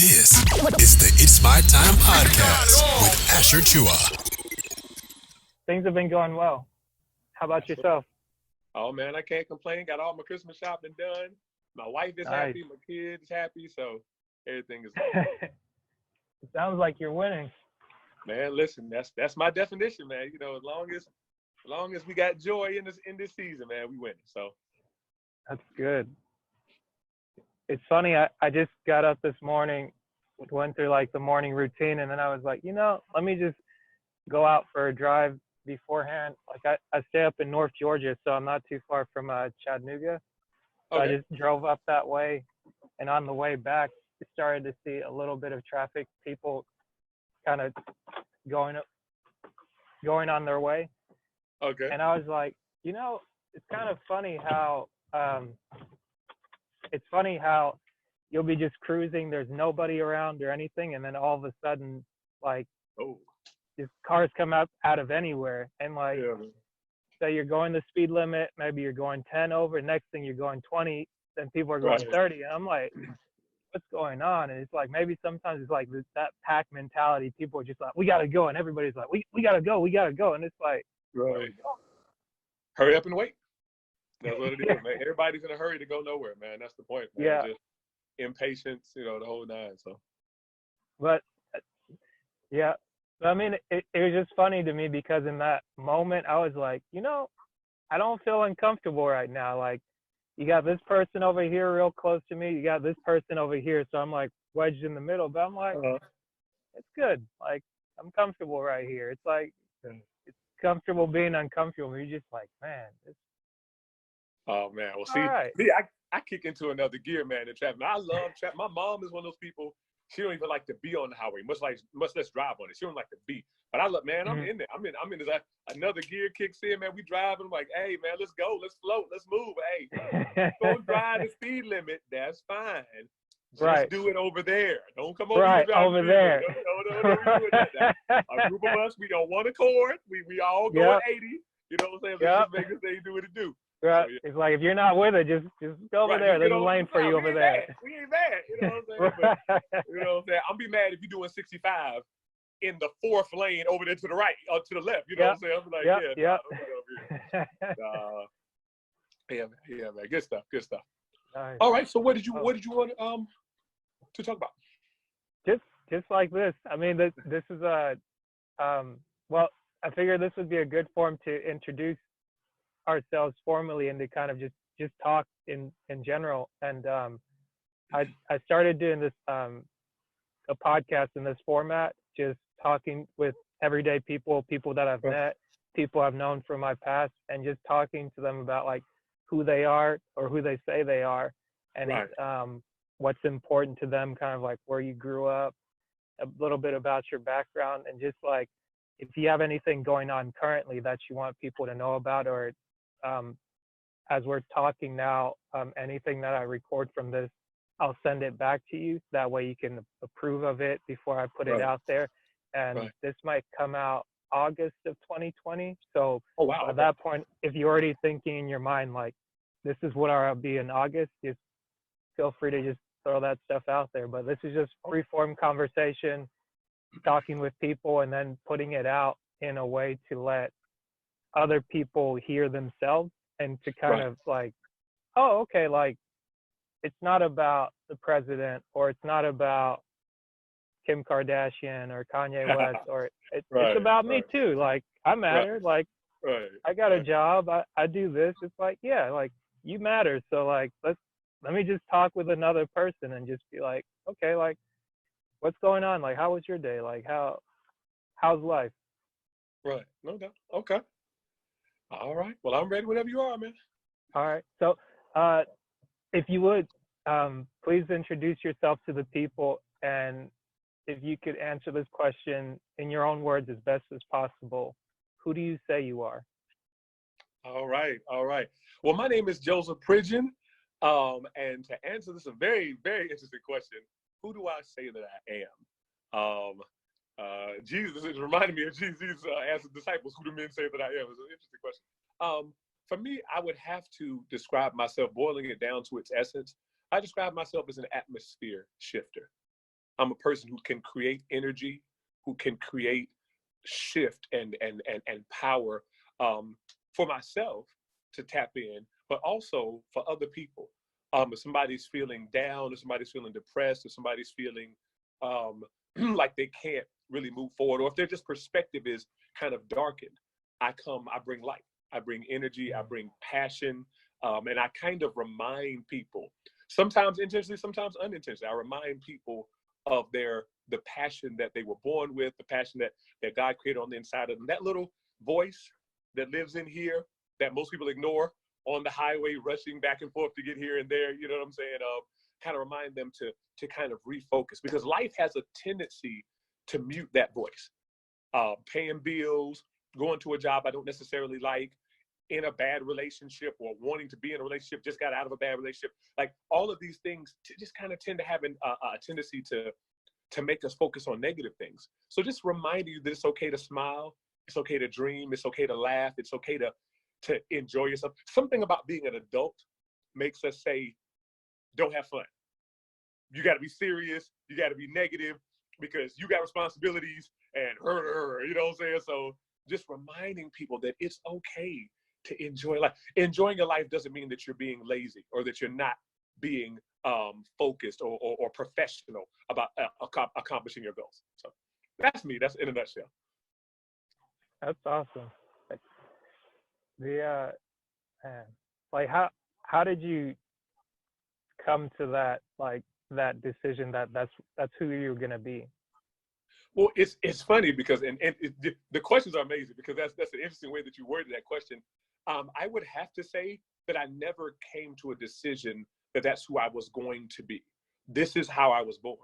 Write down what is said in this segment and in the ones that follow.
This is the It's My Time podcast with Asher Chua. Things have been going well. How about yourself? Oh man, I can't complain. Got all my Christmas shopping done. My wife is happy. My kids happy. So everything is good. It sounds like you're winning. Man, listen, that's my definition, man. You know, as long as we got joy in this season, man, we win. So that's good. It's funny. I just got up this morning, went through like the morning routine, and then I was like, let me just go out for a drive beforehand. Like I stay up in North Georgia, so I'm not too far from Chattanooga. So okay. I just drove up that way, and on the way back, I started to see a little bit of traffic, people kind of going on their way. Okay. And I was like, it's kind of funny how you'll be just cruising, there's nobody around or anything, and then all of a sudden, like, just cars come out of anywhere, and like, so you're going the speed limit, maybe you're going 10 over, next thing you're going 20, then people are going 30, and I'm like, what's going on? And it's like, maybe sometimes it's like that pack mentality. People are just like, we gotta go, and everybody's like, we gotta go, and it's like, hurry up and wait. That's what it is, man. Everybody's in a hurry to go nowhere, man. That's the point, man. Yeah. Just impatience, the whole nine. So, but yeah, I mean, it was just funny to me because in that moment I was like, I don't feel uncomfortable right now. Like, you got this person over here real close to me, you got this person over here, so I'm like wedged in the middle, but I'm like, it's good. Like, I'm comfortable right here. It's like, it's comfortable being uncomfortable. You're just like, man, oh man, well, see, I kick into another gear, man, in traffic. I love traffic. My mom is one of those people, she don't even like to be on the highway, much less drive on it. She don't like to be. But I love, man, I'm in there. I'm in this, another gear kicks in, man. We driving, I'm like, hey, man, let's go. Let's float. Let's move. Hey, don't drive the speed limit. That's fine. Just do it over there. Don't come over here. Over there. Don't a group of us, we don't want accord. We all go at 80. You know what I'm saying? Let's just make this thing do what it do. Right. So, it's like, if you're not with it, just go over there. There's a lane for you over there. We ain't mad. You know what I'm saying? But, you know what I'm saying? I'll be mad if you're doing 65 in the fourth lane over there to the right or to the left. You know what I'm saying? I'm like, yeah, man. Good stuff. Nice. All right. So what did you want to talk about? Just like this. I mean, this is well, I figured this would be a good form to introduce ourselves formally and to kind of just talk in general. And I started doing this a podcast in this format, just talking with everyday people that I've met, people I've known from my past, and just talking to them about like who they are or who they say they are, and what's important to them, kind of like where you grew up, a little bit about your background, and just like if you have anything going on currently that you want people to know about, or as we're talking now, anything that I record from this, I'll send it back to you. That way you can approve of it before I put it out there. And this might come out August of 2020. So at that point, if you're already thinking in your mind, like, this is what I'll be in August, just feel free to just throw that stuff out there. But this is just free-form conversation, talking with people, and then putting it out in a way to let other people hear themselves, and to kind of like, oh, okay, like, it's not about the president, or it's not about Kim Kardashian or Kanye West, or it's about me too. Like, I matter. Like, I got a job. I do this. It's like, yeah, like, you matter. So like, let me just talk with another person and just be like, okay, like, what's going on? Like, how was your day? Like, how's life? Right. No doubt. Okay. All right. Well, I'm ready whenever you are, man. All right. So, if you would, please introduce yourself to the people, and if you could answer this question in your own words as best as possible, who do you say you are? All right. Well, my name is Joseph Pridgen, and to answer this, a very, very interesting question. Who do I say that I am? Jesus, it reminded me of Jesus asked the disciples, who do men say that I am? It's an interesting question. For me, I would have to describe myself, boiling it down to its essence. I describe myself as an atmosphere shifter. I'm a person who can create energy, who can create shift and power for myself to tap in, but also for other people. If somebody's feeling down, if somebody's feeling depressed, if somebody's feeling like they can't really move forward, or if their just perspective is kind of darkened, I bring light, I bring energy, I bring passion, and I kind of remind people, sometimes intentionally, sometimes unintentionally, I remind people of the passion that they were born with, the passion that God created on the inside of them, that little voice that lives in here that most people ignore on the highway, rushing back and forth to get here and there, you know what I'm saying? Kind of remind them to kind of refocus, because life has a tendency to mute that voice. Paying bills, going to a job I don't necessarily like, in a bad relationship, or wanting to be in a relationship, just got out of a bad relationship. Like, all of these things just kind of tend to have a tendency to make us focus on negative things. So just reminding you that it's okay to smile, it's okay to dream, it's okay to laugh, it's okay to enjoy yourself. Something about being an adult makes us say, don't have fun. You got to be serious, you got to be negative, because you got responsibilities and you know what I'm saying? So just reminding people that it's okay to enjoy life. Enjoying your life doesn't mean that you're being lazy, or that you're not being focused or professional about accomplishing your goals. So that's me. That's in a nutshell. That's awesome. Man, like how did you come to that, like, that decision that's who you're gonna be? Well, it's funny because the questions are amazing, because that's an interesting way that you worded that question. I would have to say that I never came to a decision that that's who I was going to be. This is how I was born.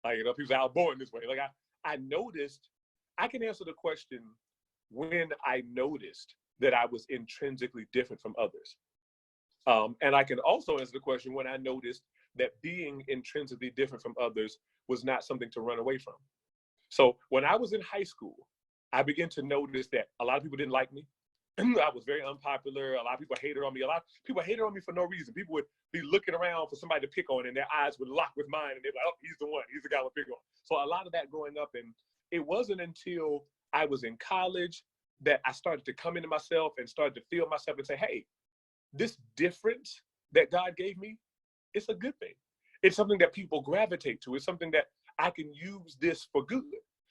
Like, you know, people say I was born this way. Like, I noticed, I can answer the question when I noticed that I was intrinsically different from others. And I can also answer the question when I noticed that being intrinsically different from others was not something to run away from. So when I was in high school, I began to notice that a lot of people didn't like me. I was very unpopular. A lot of people hated on me. A lot of people hated on me for no reason. People would be looking around for somebody to pick on, and their eyes would lock with mine, and they'd be like, oh, he's the one. He's the guy to pick on. So a lot of that growing up, and it wasn't until I was in college that I started to come into myself and started to feel myself and say, hey, this difference that God gave me, it's a good thing. It's something that people gravitate to. It's something that I can use this for good.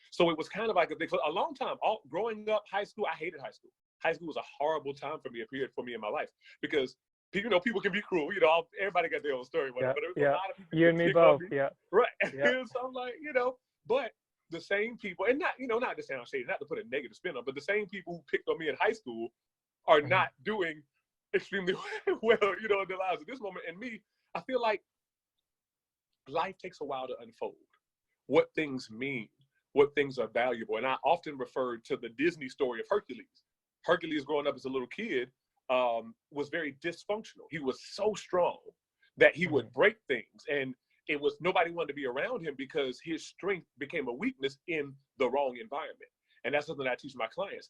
So it was kind of like for a long time, growing up, high school, I hated high school. High school was a horrible time for me, a period for me in my life, because people can be cruel. You know, everybody got their own story, but there was a lot of people. You and me both. Yeah. Right. Yeah. So I'm like, but the same people, and not to sound shady, not to put a negative spin on, but the same people who picked on me in high school are not doing extremely well, in their lives at this moment. And me, I feel like life takes a while to unfold what things mean, what things are valuable. And I often refer to the Disney story of Hercules. Hercules, growing up as a little kid, was very dysfunctional. He was so strong that he would break things, and it was nobody wanted to be around him because his strength became a weakness in the wrong environment. And that's something I teach my clients.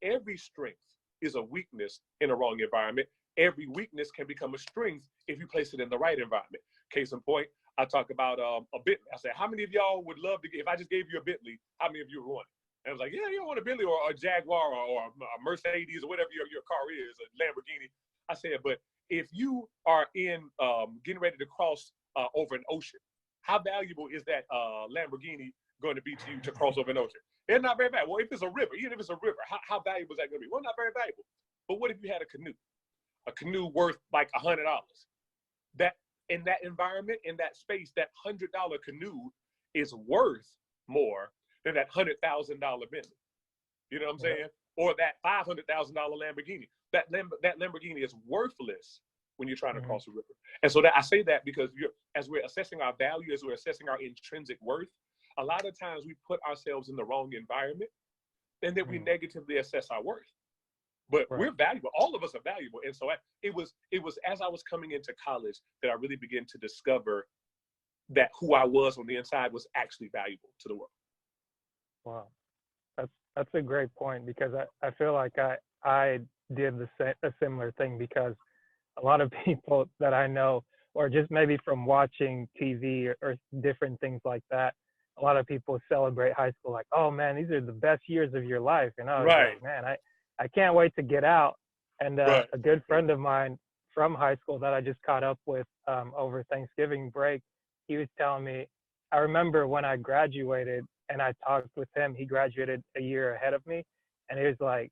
Every strength is a weakness in a wrong environment. Every weakness can become a strength if you place it in the right environment. Case in point, I talk about a Bentley. I said, how many of y'all would love to if I just gave you a Bentley, how many of you would want it? And I was like, yeah, you don't want a Bentley or a Jaguar or a Mercedes or whatever your car is, a Lamborghini. I said, but if you are getting ready to cross over an ocean, how valuable is that Lamborghini going to be to you to cross over an ocean? It's not very valuable. Well, if it's a river, even if it's a river, how valuable is that going to be? Well, not very valuable. But what if you had a canoe worth like $100? That in that environment, in that space, that $100 canoe is worth more than that $100,000 Bentley. You know what I'm saying? Or that $500,000 Lamborghini. That Lamborghini is worthless when you're trying to cross a river. And so I say that because as we're assessing our value, as we're assessing our intrinsic worth, a lot of times we put ourselves in the wrong environment, and then we negatively assess our worth. But we're valuable. All of us are valuable. And so it was as I was coming into college that I really began to discover that who I was on the inside was actually valuable to the world. Wow. That's a great point, because I feel like I did a similar thing, because a lot of people that I know or just maybe from watching TV or different things like that. A lot of people celebrate high school like, oh man, these are the best years of your life. And I was like, man, I can't wait to get out. And a good friend of mine from high school that I just caught up with over Thanksgiving break, he was telling me, I remember when I graduated and I talked with him, he graduated a year ahead of me. And he was like,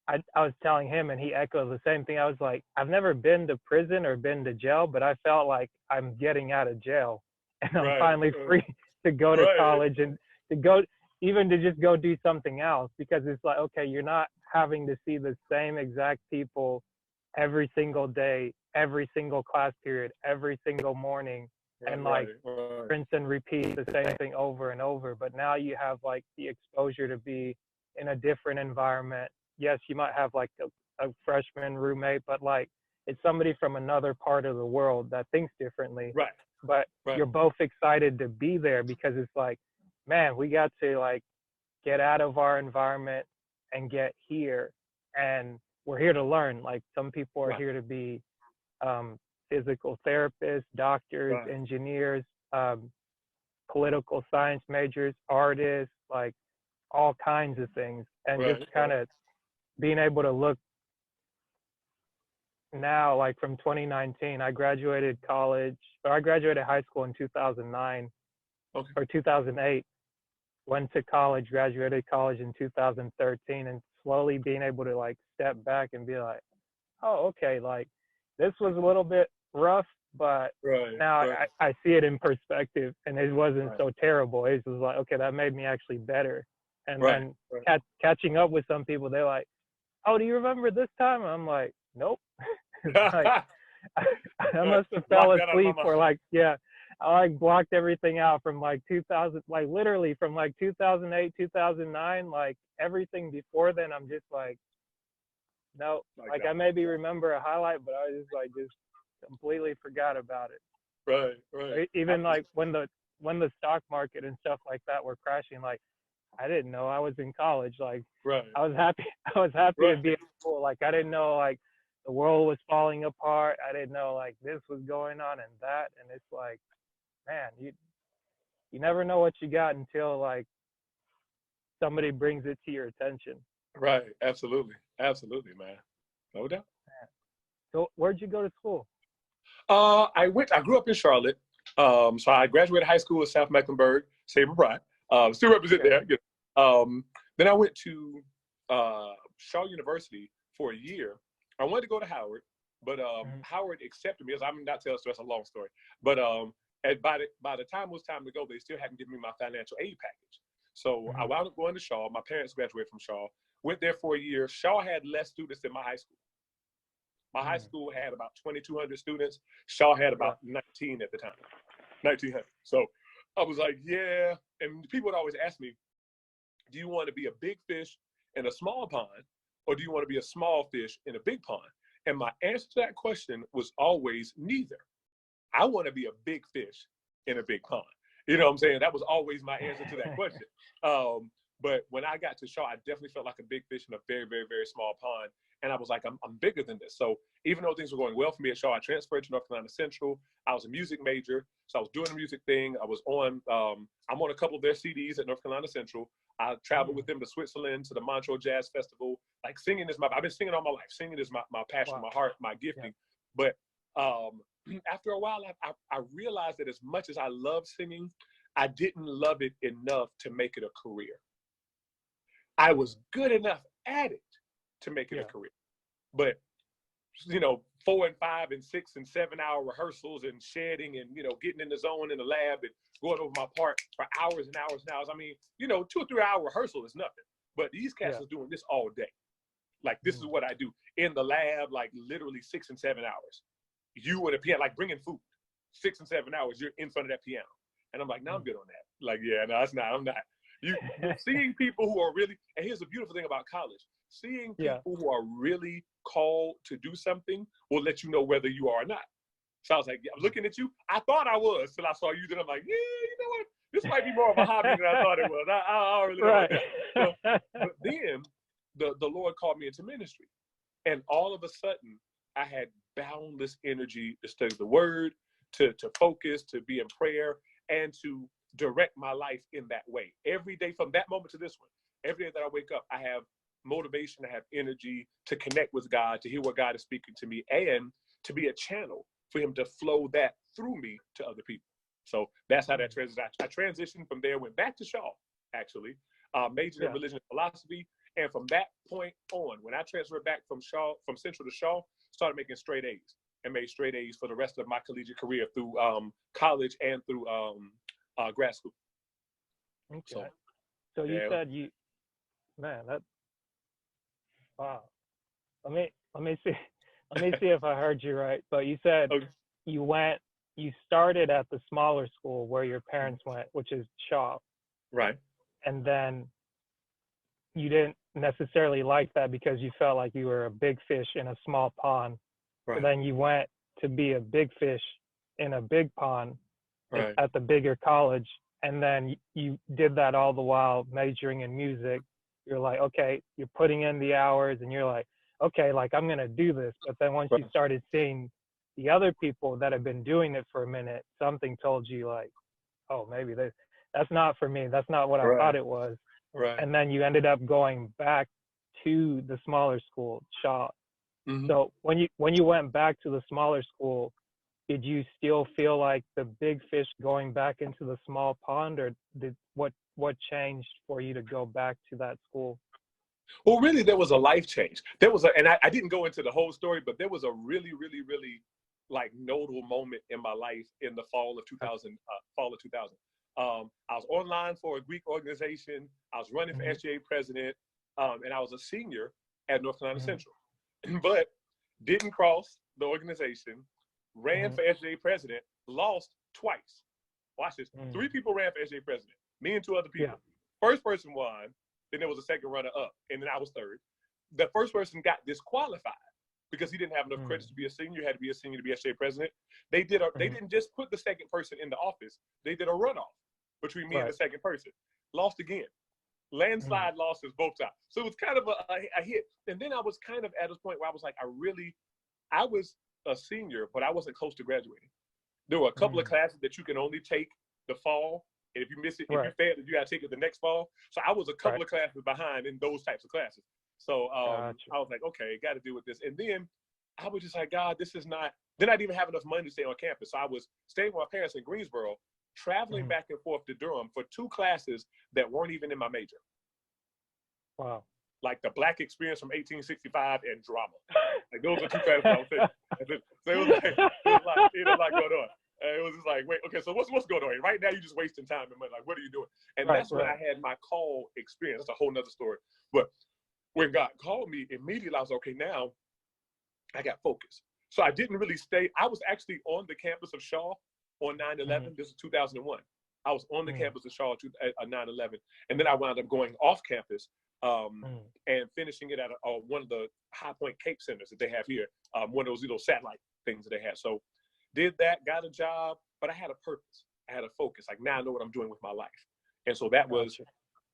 I was telling him, and he echoed the same thing. I was like, I've never been to prison or been to jail, but I felt like I'm getting out of jail and I'm finally free to go to college and to go, even to just go do something else, because it's like, okay, you're not having to see the same exact people every single day, every single class period, every single morning, and rinse and repeat the same thing over and over. But now you have like the exposure to be in a different environment. Yes, you might have like a freshman roommate, but like it's somebody from another part of the world that thinks differently. But you're both excited to be there because it's like, man, we got to like get out of our environment and get here, and we're here to learn. Like some people are here to be physical therapists, doctors, engineers, political science majors, artists, like all kinds of things. And just kind of being able to look now, like from 2019, I graduated high school in 2009 or 2008, went to college, graduated college in 2013, and slowly being able to like step back and be like, oh, okay, like this was a little bit rough, but now I see it in perspective, and it wasn't so terrible. It was like, okay, that made me actually better. And then catching up with some people, they're like, oh, do you remember this time? I'm like, nope. Like, I must have fell asleep or like, I like blocked everything out from like 2000, like literally from like 2008, 2009, like everything before then. I'm just like, no, like I maybe remember a highlight, but I was just completely forgot about it. Even like when the stock market and stuff like that were crashing, like I didn't know I was in college. Like I was happy to be in school. Like I didn't know like the world was falling apart. I didn't know like this was going on and that. And it's like, man, you never know what you got until like somebody brings it to your attention. Absolutely, man, no doubt. So where'd you go to school? I grew up in Charlotte. So I graduated high school at South Mecklenburg, Save My Pride. Still represent there. Then I went to Shaw University for a year. I wanted to go to Howard, but Howard accepted me. I'm not telling us, that's a long story. But by the time it was time to go, they still hadn't given me my financial aid package. So I wound up going to Shaw. My parents graduated from Shaw. Went there for a year. Shaw had less students than my high school. My high school had about 2,200 students. Shaw had about 19 at the time, 1,900. So I was like, yeah. And people would always ask me, do you want to be a big fish in a small pond, or do you want to be a small fish in a big pond? And my answer to that question was always neither. I want to be a big fish in a big pond. You know what I'm saying? That was always my answer to that question. But when I got to Shaw, I definitely felt like a big fish in a very, very, very small pond. And I was like, I'm bigger than this. So even though things were going well for me at Shaw, I transferred to North Carolina Central. I was a music major. So I was doing the music thing. I was on, I'm on a couple of their CDs at North Carolina Central. I traveled with them to Switzerland, to the Montreux Jazz Festival. Like singing is I've been singing all my life. Singing is my passion, my heart, my gifting. But after a while, I realized that as much as I love singing, I didn't love it enough to make it a career. I was good enough at it to make it a career. But, 4 and 5 and 6 and 7 hour rehearsals and shedding and, getting in the zone in the lab and going over my part for hours and hours and hours. I mean, 2 or 3 hour rehearsal is nothing. But these cats are doing this all day. Like, this is what I do in the lab, like literally 6 and 7 hours. You and a piano, like bringing food, 6 and 7 hours, you're in front of that piano. And I'm like, no, I'm good on that. Like, yeah, no, it's not. I'm not. You're seeing people who are really, and here's the beautiful thing about college, seeing people who are really called to do something will let you know whether you are or not. So I was like, I'm looking at you. I thought I was till I saw you. Then I'm like, yeah, you know what? This might be more of a hobby than I thought it was. I don't really know that. But then the Lord called me into ministry. And all of a sudden, I had boundless energy to study the word, to focus, to be in prayer, and to direct my life in that way. Every day from that moment to this one, every day that I wake up, I have motivation, I have energy to connect with God, to hear what God is speaking to me, and to be a channel for him to flow that through me to other people. So that's how that transition. I transitioned from there, went back to Shaw, actually, majored in religion and philosophy. And from that point on, when I transferred back from Central to Shaw, started making straight A's and made straight A's for the rest of my collegiate career through college and through grad school. Okay. So you said wow. Let me see if I heard you right. But you said you started at the smaller school where your parents went, which is Shaw. Right. And then you didn't necessarily like that because you felt like you were a big fish in a small pond. Right. So then you went to be a big fish in a big pond at the bigger college. And then you did that all the while majoring in music. You're like, okay, you're putting in the hours and you're like, okay, like I'm going to do this. But then once you started seeing the other people that have been doing it for a minute, something told you like, oh, maybe that's not for me. That's not what I thought it was. Right. And then you ended up going back to the smaller school, Shaw. Mm-hmm. So when you went back to the smaller school, did you still feel like the big fish going back into the small pond, or what changed for you to go back to that school? Well, really, there was a life change. And I didn't go into the whole story, but there was a really, really, really like notable moment in my life in the fall of 2000. I was online for a Greek organization. I was running for SGA president, and I was a senior at North Carolina Central, but didn't cross the organization. Ran for SGA president, lost twice. Watch this. 3 people ran for SGA president. Me and 2 other people. Yeah. First person won. Then there was a second runner up, and then I was third. The first person got disqualified because he didn't have enough credits to be a senior. You had to be a senior to be SGA president. They didn't just put the second person in the office. They did a runoff between me and the second person. Lost again. Landslide losses both times. So it was kind of a hit. And then I was kind of at a point where I was like, I was a senior, but I wasn't close to graduating. There were a couple of classes that you can only take the fall. And if you miss it, if you fail, you got to take it the next fall. So I was a couple of classes behind in those types of classes. So I was like, okay, got to deal with this. And then I was just like, God, this is not. Then I didn't even have enough money to stay on campus. So I was staying with my parents in Greensboro, traveling back and forth to Durham for 2 classes that weren't even in my major. Wow. Like the Black experience from 1865 and drama. Like those are 2 classes I was taking. So it was like going on. It was just like, wait, okay, so what's going on here? Right now, you're just wasting time and money. Like, what are you doing? And that's when I had my call experience. That's a whole nother story. But when God called me, immediately I was okay, now I got focused. So I didn't really stay. I was actually on the campus of Shaw on 9/11. This is 2001. I was on the campus of Shaw at 9/11. And then I wound up going off campus and finishing it at one of the High Point Cape centers that they have here, one of those little satellite things that they had. So did that, got a job, but I had a purpose. I had a focus. Like, now I know what I'm doing with my life. And so that was,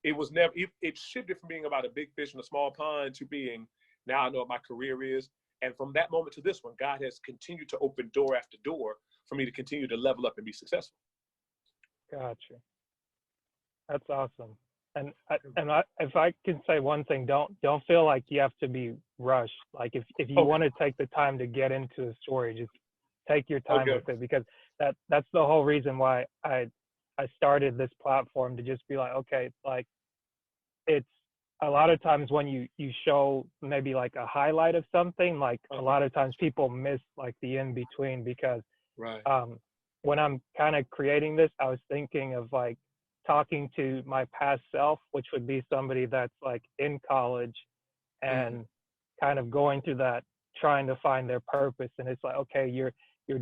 it shifted from being about a big fish in a small pond to being, now I know what my career is. And from that moment to this one, God has continued to open door after door for me to continue to level up and be successful. Gotcha. That's awesome. And if I can say one thing, don't feel like you have to be rushed. Like if you want to take the time to get into a story, just take your time with it, because that's the whole reason why I started this platform, to just be like, okay, like it's a lot of times when you show maybe like a highlight of something, like a lot of times people miss like the in between, because when I'm kind of creating this, I was thinking of like talking to my past self, which would be somebody that's like in college and kind of going through that, trying to find their purpose. And it's like, okay, you're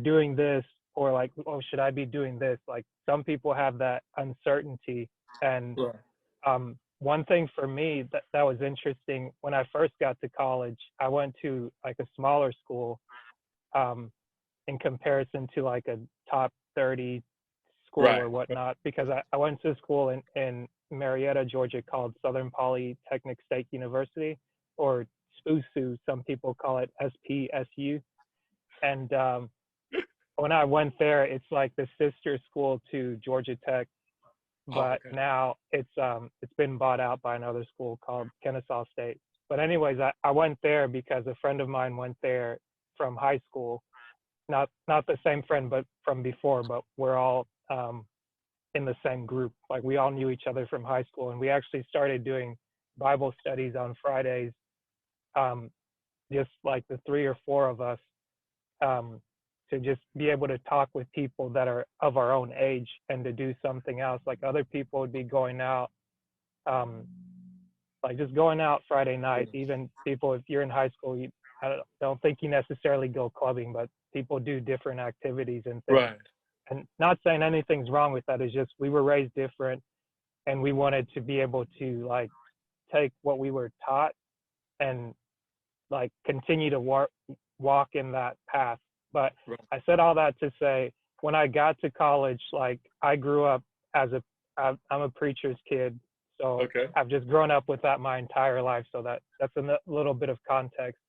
doing this, or like, oh, should I be doing this? Like some people have that uncertainty. And one thing for me that was interesting, when I first got to college, I went to like a smaller school in comparison to like a top 30 school or whatnot, because I went to a school in Marietta, Georgia, called Southern Polytechnic State University, or SPUSU, some people call it SPSU. And when I went there, it's like the sister school to Georgia Tech, but now it's been bought out by another school called Kennesaw State. But anyways, I went there because a friend of mine went there from high school. Not the same friend, but from before, but we're all in the same group. Like we all knew each other from high school, and we actually started doing Bible studies on Fridays, just like the 3 or 4 of us, to just be able to talk with people that are of our own age and to do something else. Like other people would be going out, like just going out Friday night. Even people, if you're in high school, I don't think you necessarily go clubbing, but people do different activities and things. Right. And not saying anything's wrong with that. It's just we were raised different, and we wanted to be able to like take what we were taught and like continue to walk in that path. But I said all that to say, when I got to college, like I grew up I'm a preacher's kid. So I've just grown up with that my entire life. So that's a little bit of context.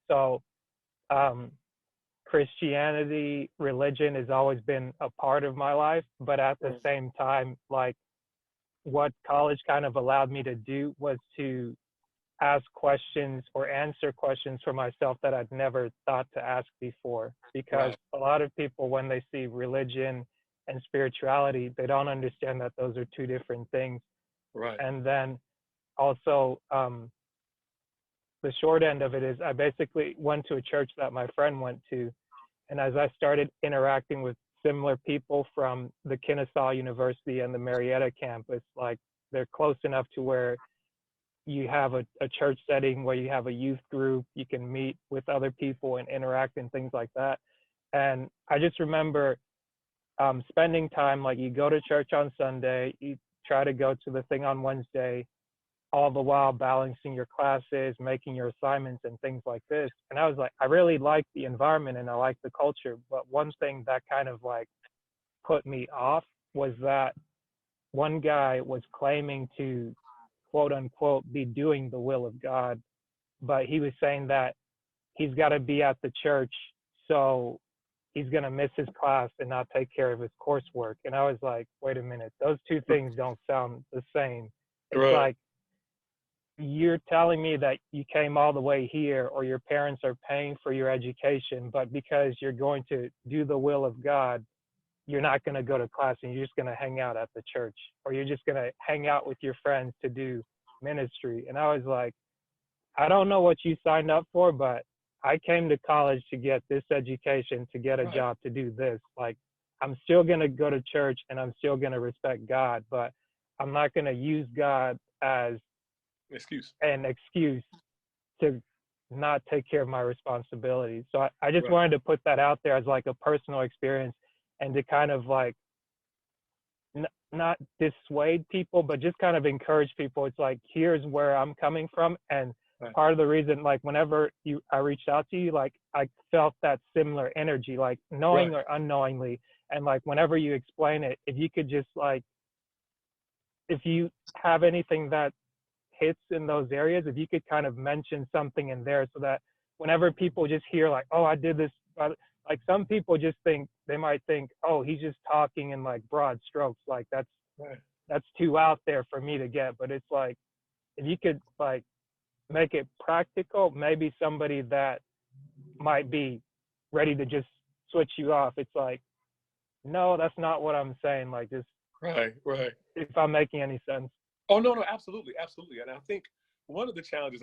So Christianity, religion has always been a part of my life. But at the same time, like what college kind of allowed me to do was to ask questions or answer questions for myself that I'd never thought to ask before. Because a lot of people, when they see religion and spirituality, they don't understand that those are 2 different things. Right. And then also, the short end of it is I basically went to a church that my friend went to. And as I started interacting with similar people from the Kennesaw University and the Marietta campus, like they're close enough to where you have a church setting where you have a youth group, you can meet with other people and interact and things like that. And I just remember spending time, like you go to church on Sunday, you try to go to the thing on Wednesday, all the while balancing your classes, making your assignments and things like this. And I was like, I really like the environment and I like the culture. But one thing that kind of like put me off was that one guy was claiming to quote unquote be doing the will of God, but he was saying that he's got to be at the church, so he's going to miss his class and not take care of his coursework. And I was like, wait a minute, those 2 things don't sound the same. It's like, you're telling me that you came all the way here or your parents are paying for your education, but because you're going to do the will of God, you're not going to go to class and you're just going to hang out at the church, or you're just going to hang out with your friends to do ministry. And I was like, I don't know what you signed up for, but I came to college to get this education, to get a job, to do this. Like, I'm still going to go to church and I'm still going to respect God, but I'm not going to use God as an excuse to not take care of my responsibilities. So I just wanted to put that out there as like a personal experience, and to kind of like not dissuade people, but just kind of encourage people. It's like, here's where I'm coming from. And part of the reason, like whenever I reached out to you, like I felt that similar energy, like knowing or unknowingly. And like whenever you explain it, if you could just like, if you have anything that hits in those areas, if you could kind of mention something in there, so that whenever people just hear like, oh, I did this, like some people just think, they might think, oh, he's just talking in like broad strokes, like that's too out there for me to get. But it's like, if you could like make it practical, maybe somebody that might be ready to just switch you off, it's like, no, that's not what I'm saying, like just if I'm making any sense. Oh, no, absolutely. And I think one of the challenges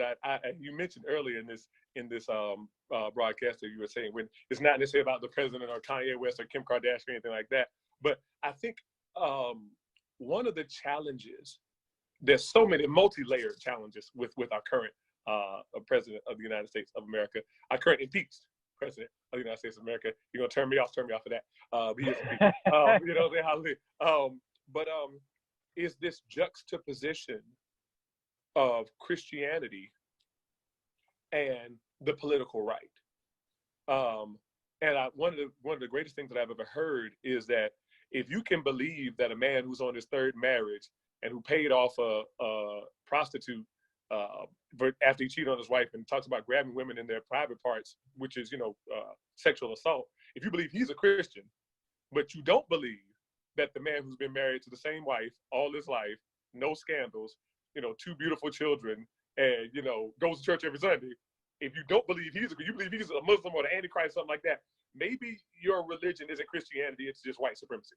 you mentioned earlier in this broadcast that you were saying, when it's not necessarily about the president or Kanye West or Kim Kardashian or anything like that, but I think one of the challenges, there's so many multi-layered challenges with our current president of the United States of America, our current impeached president of the United States of America. You're gonna turn me off of that. He is impeached. You know, but is this juxtaposition of Christianity and the political right. And one of the greatest things that I've ever heard is that if you can believe that a man who's on his 3rd marriage and who paid off a prostitute but after he cheated on his wife and talks about grabbing women in their private parts, which is, sexual assault. If you believe he's a Christian, but you don't believe that the man who's been married to the same wife all his life, no scandals, 2 beautiful children, and, goes to church every Sunday, if you don't believe you believe he's a Muslim or the Antichrist, something like that, maybe your religion isn't Christianity, it's just white supremacy.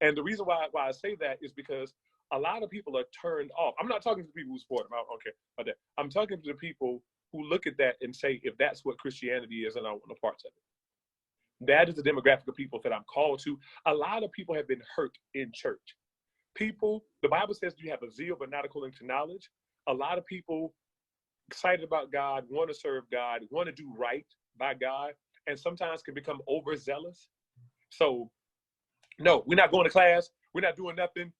And the reason why I say that is because a lot of people are turned off. I'm not talking to the people who support him. I don't care about that. I'm talking to the people who look at that and say, if that's what Christianity is, then I want no parts of it. That is the demographic of people that I'm called to. A lot of people have been hurt in church. The Bible says you have a zeal, but not according to knowledge. A lot of people excited about God, want to serve God, want to do right by God, and sometimes can become overzealous. So, no, we're not going to class. We're not doing nothing.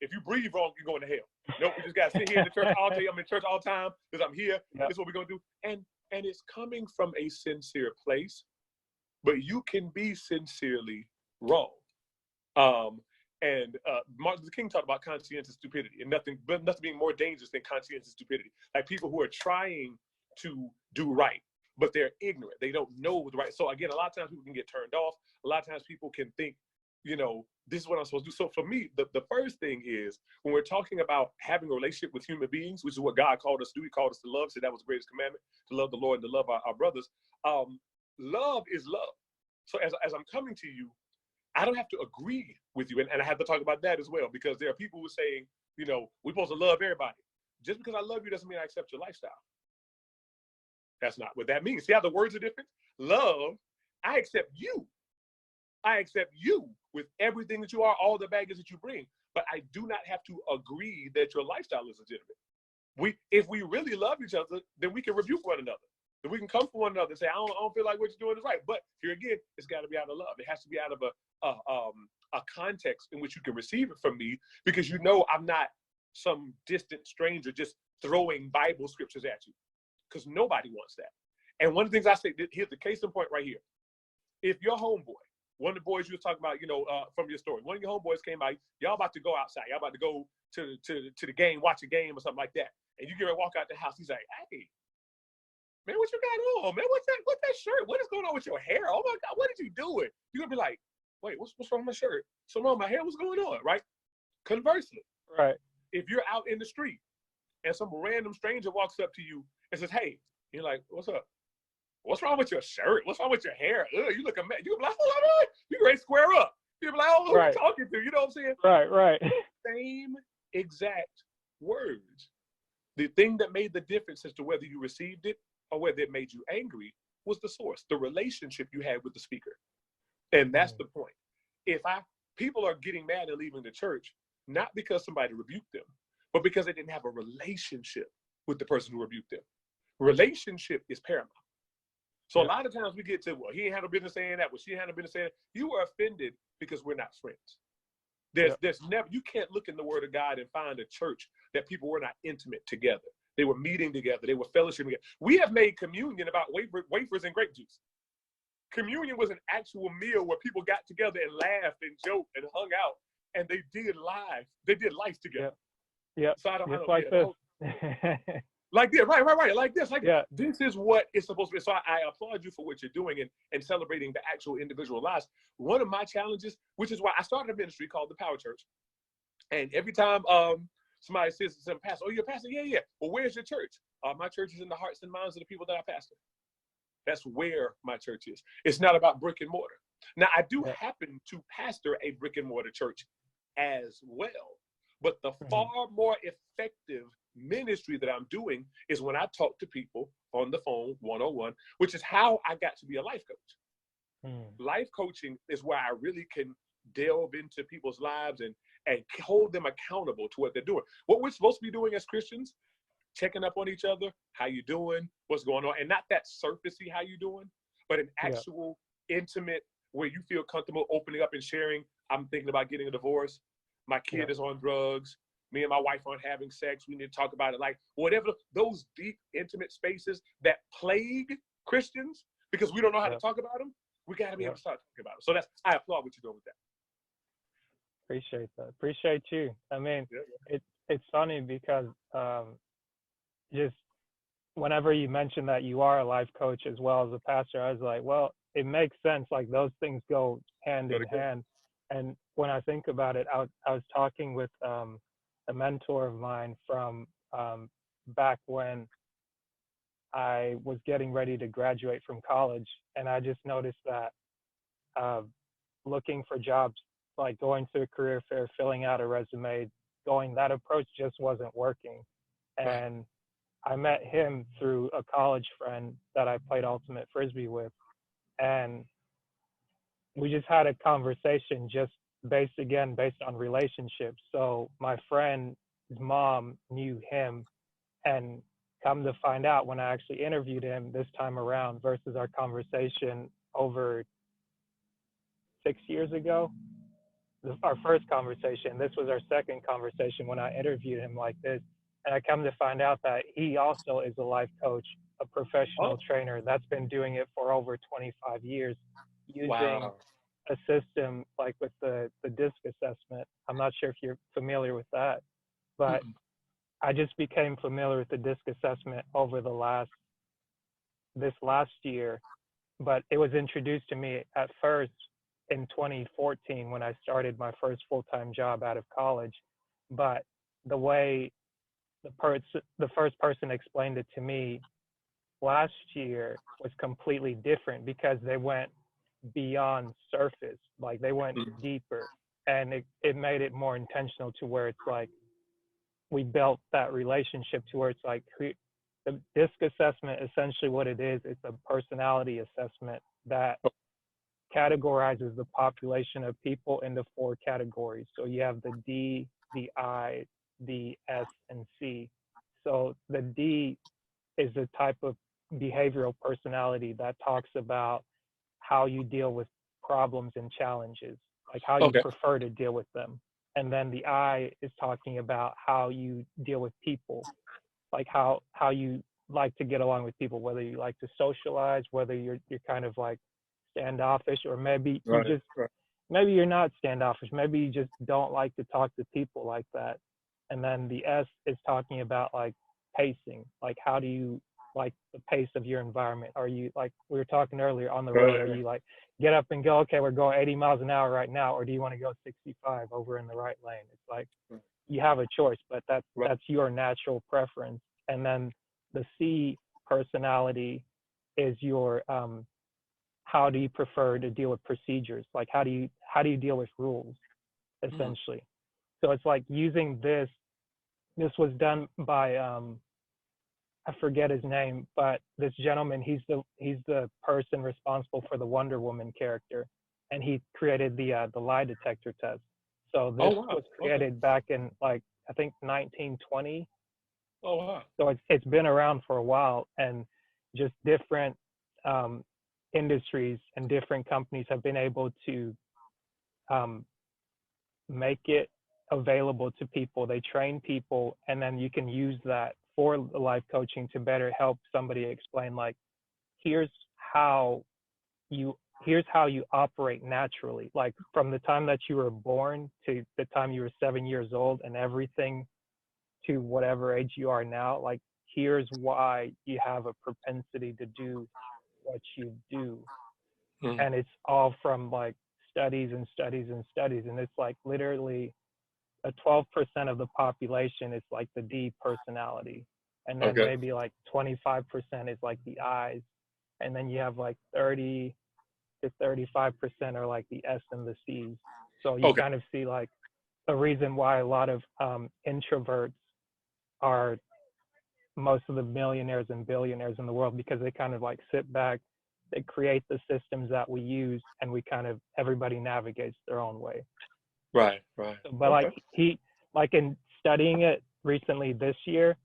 If you breathe wrong, you're going to hell. No, we just got to sit here in the church all day. I'm in church all the time because I'm here. Yep. This is what we're going to do. And it's coming from a sincere place, but you can be sincerely wrong. Martin Luther King talked about conscientious stupidity, and nothing being more dangerous than conscientious stupidity. Like people who are trying to do right, but they're ignorant. They don't know what's right. So again, a lot of times people can get turned off. A lot of times people can think, this is what I'm supposed to do. So for me, the first thing is when we're talking about having a relationship with human beings, which is what God called us to do. He called us to love. So that was the greatest commandment, to love the Lord and to love our brothers. Love is love. So as I'm coming to you, I don't have to agree with you. And I have to talk about that as well, because there are people who say, we're supposed to love everybody. Just because I love you doesn't mean I accept your lifestyle. That's not what that means. See how the words are different? Love, I accept you. I accept you with everything that you are, all the baggage that you bring. But I do not have to agree that your lifestyle is legitimate. If we really love each other, then we can rebuke one another. Then we can come for one another and say, I don't feel like what you're doing is right. But here again, it's got to be out of love. It has to be out of a context in which you can receive it from me, because I'm not some distant stranger just throwing Bible scriptures at you, because nobody wants that. And one of the things I say, here's the case in point right here. If your homeboy, one of the boys you were talking about, from your story, one of your homeboys came by, y'all about to go outside, y'all about to go to the game, watch a game or something like that, and you get ready to walk out the house, he's like, hey, man, what you got on, man? What's that shirt? What is going on with your hair? Oh my God, what did you do it? You're gonna be like, wait, what's wrong with my shirt? So wrong with my hair? What's going on, right? Conversely, right, if you're out in the street and some random stranger walks up to you and says, hey, you're like, what's up? What's wrong with your shirt? What's wrong with your hair? Ugh, you look a mess. You be like, hold on, you ready to square up. You be like, oh, who are you talking to? You know what I'm saying? Right. Same exact words. The thing that made the difference as to whether you received it or whether it made you angry was the source, the relationship you had with the speaker. And that's the point. People are getting mad and leaving the church, not because somebody rebuked them, but because they didn't have a relationship with the person who rebuked them. Relationship is paramount. So a lot of times we get to, well, he ain't had no business saying that, well, she ain't had no business saying that. You are offended because we're not friends. There's never, you can't look in the Word of God and find a church that people were not intimate together. They were meeting together. They were fellowshipping together. We have made communion about wafers and grape juice. Communion was an actual meal where people got together and laughed and joked and hung out, and they did life together. Yeah. So I don't like this. Like this, right, like this. This is what it's supposed to be. So I applaud you for what you're doing and celebrating the actual individual lives. One of my challenges, which is why I started a ministry called the Power Church. And every time somebody says to some pastor, oh, you're a pastor? Yeah. Well, where's your church? My church is in the hearts and minds of the people that I pastor. That's where my church is. It's not about brick and mortar. Now, I do happen to pastor a brick and mortar church as well, but the far more effective ministry that I'm doing is when I talk to people on the phone, one-on-one, which is how I got to be a life coach. Life coaching is where I really can delve into people's lives and hold them accountable to what they're doing. What we're supposed to be doing as Christians, checking up on each other, how you doing, what's going on, and not that surfacey how you doing, but an actual intimate where you feel comfortable opening up and sharing. I'm thinking about getting a divorce. My kid is on drugs. Me and my wife aren't having sex. We need to talk about it. Like whatever, those deep, intimate spaces that plague Christians because we don't know how to talk about them, we got to be able to start talking about it. So I applaud what you're doing with that. Appreciate that. Appreciate you. I mean, it's funny because just whenever you mentioned that you are a life coach as well as a pastor, I was like, well, it makes sense. Like those things go hand in hand. And when I think about it, I was talking with a mentor of mine from back when I was getting ready to graduate from college, and I just noticed that looking for jobs, like going to a career fair, filling out a resume, that approach just wasn't working. And I met him through a college friend that I played ultimate frisbee with, and we just had a conversation just based on relationships. So my friend's mom knew him, and come to find out when I actually interviewed him this time around versus our conversation over 6 years ago, our first conversation, this was our second conversation when I interviewed him like this. And I come to find out that he also is a life coach, a professional trainer that's been doing it for over 25 years using a system like with the DISC assessment. I'm not sure if you're familiar with that, but I just became familiar with the DISC assessment over this last year, but it was introduced to me at first in 2014 when I started my first full-time job out of college. But the way the first person explained it to me last year was completely different because they went beyond surface, like they went deeper, and it made it more intentional to where it's like we built that relationship to where it's like the DISC assessment, essentially what it is, it's a personality assessment that categorizes the population of people into 4 categories. So you have the D, the I, the S, and C. So the D is a type of behavioral personality that talks about how you deal with problems and challenges, like how you prefer to deal with them. And then the I is talking about how you deal with people, like how you like to get along with people, whether you like to socialize, whether you're kind of like standoffish, or maybe maybe you're not standoffish, maybe you just don't like to talk to people like that. And then the S is talking about like pacing, like how do you like the pace of your environment? Are you, like we were talking earlier, on the road, are you like get up and go, okay, we're going 80 miles an hour right now, or do you want to go 65 over in the right lane? It's like you have a choice, but that's your natural preference. And then the C personality is your how do you prefer to deal with procedures? Like how do you deal with rules, essentially? So it's like using this was done by I forget his name, but this gentleman, he's the person responsible for the Wonder Woman character, and he created the Lie Detector Test. So this was created back in like I think 1920. Oh wow! So it's been around for a while, and just different industries and different companies have been able to make it available to people. They train people, and then you can use that for life coaching to better help somebody explain, like, here's how you operate naturally, like from the time that you were born to the time you were 7 years old and everything to whatever age you are now. Like, here's why you have a propensity to do what you do. And it's all from like studies and studies and studies. And it's like literally a 12% of the population is like the D personality. And then maybe like 25% is like the I's. And then you have like 30 to 35% are like the S and the C's. So you kind of see like the reason why a lot of introverts are most of the millionaires and billionaires in the world, because they kind of like sit back, they create the systems that we use, and we kind of, everybody navigates their own way. Right. So, but like in studying it recently this year,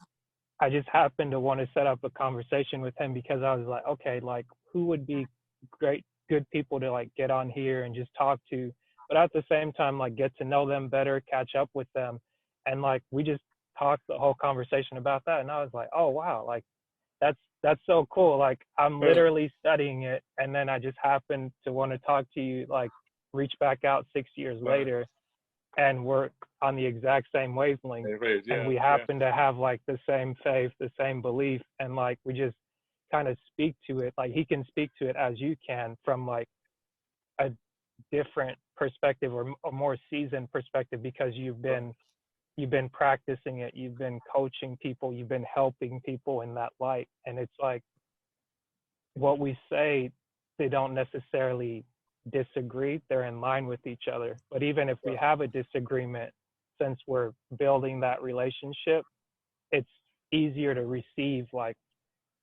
I just happened to want to set up a conversation with him because I was like, okay, like who would be good people to like get on here and just talk to, but at the same time, like get to know them better, catch up with them. And like, we just talked the whole conversation about that. And I was like, oh, wow, like that's so cool. Like I'm literally studying it. And then I just happened to want to talk to you, like reach back out 6 years later. And on the exact same wavelength, and we happen to have like the same faith, the same belief, and like we just kind of speak to it. Like he can speak to it as you can from like a different perspective or a more seasoned perspective, because you've been practicing it, you've been coaching people, you've been helping people in that light. And it's like what we say, they don't necessarily disagree, they're in line with each other. But even if we have a disagreement, since we're building that relationship, it's easier to receive like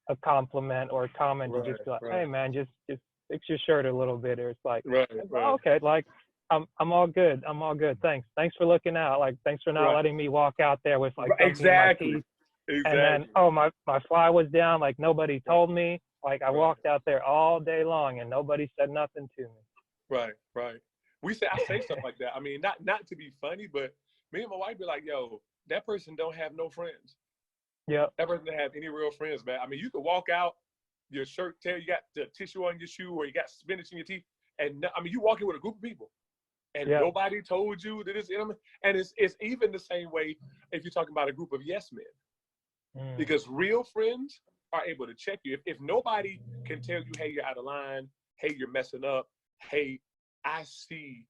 a compliment or a comment to just be like, hey man, just fix your shirt a little bit, or it's like, oh, okay, like I'm all good, thanks for looking out, like thanks for not letting me walk out there with like something in my teeth. And then, oh, my fly was down, like nobody told me, like I walked out there all day long and nobody said nothing to me. Right. I say stuff like that. I mean, not to be funny, but me and my wife be like, yo, that person don't have no friends. Yeah. That person don't have any real friends, man. I mean, you could walk out, your shirt tear, you got the tissue on your shoe, or you got spinach in your teeth, and I mean, you walking with a group of people, and nobody told you that it's in them. And it's even the same way if you're talking about a group of yes men, because real friends are able to check you. If nobody can tell you, hey, you're out of line, hey, you're messing up, hey, I see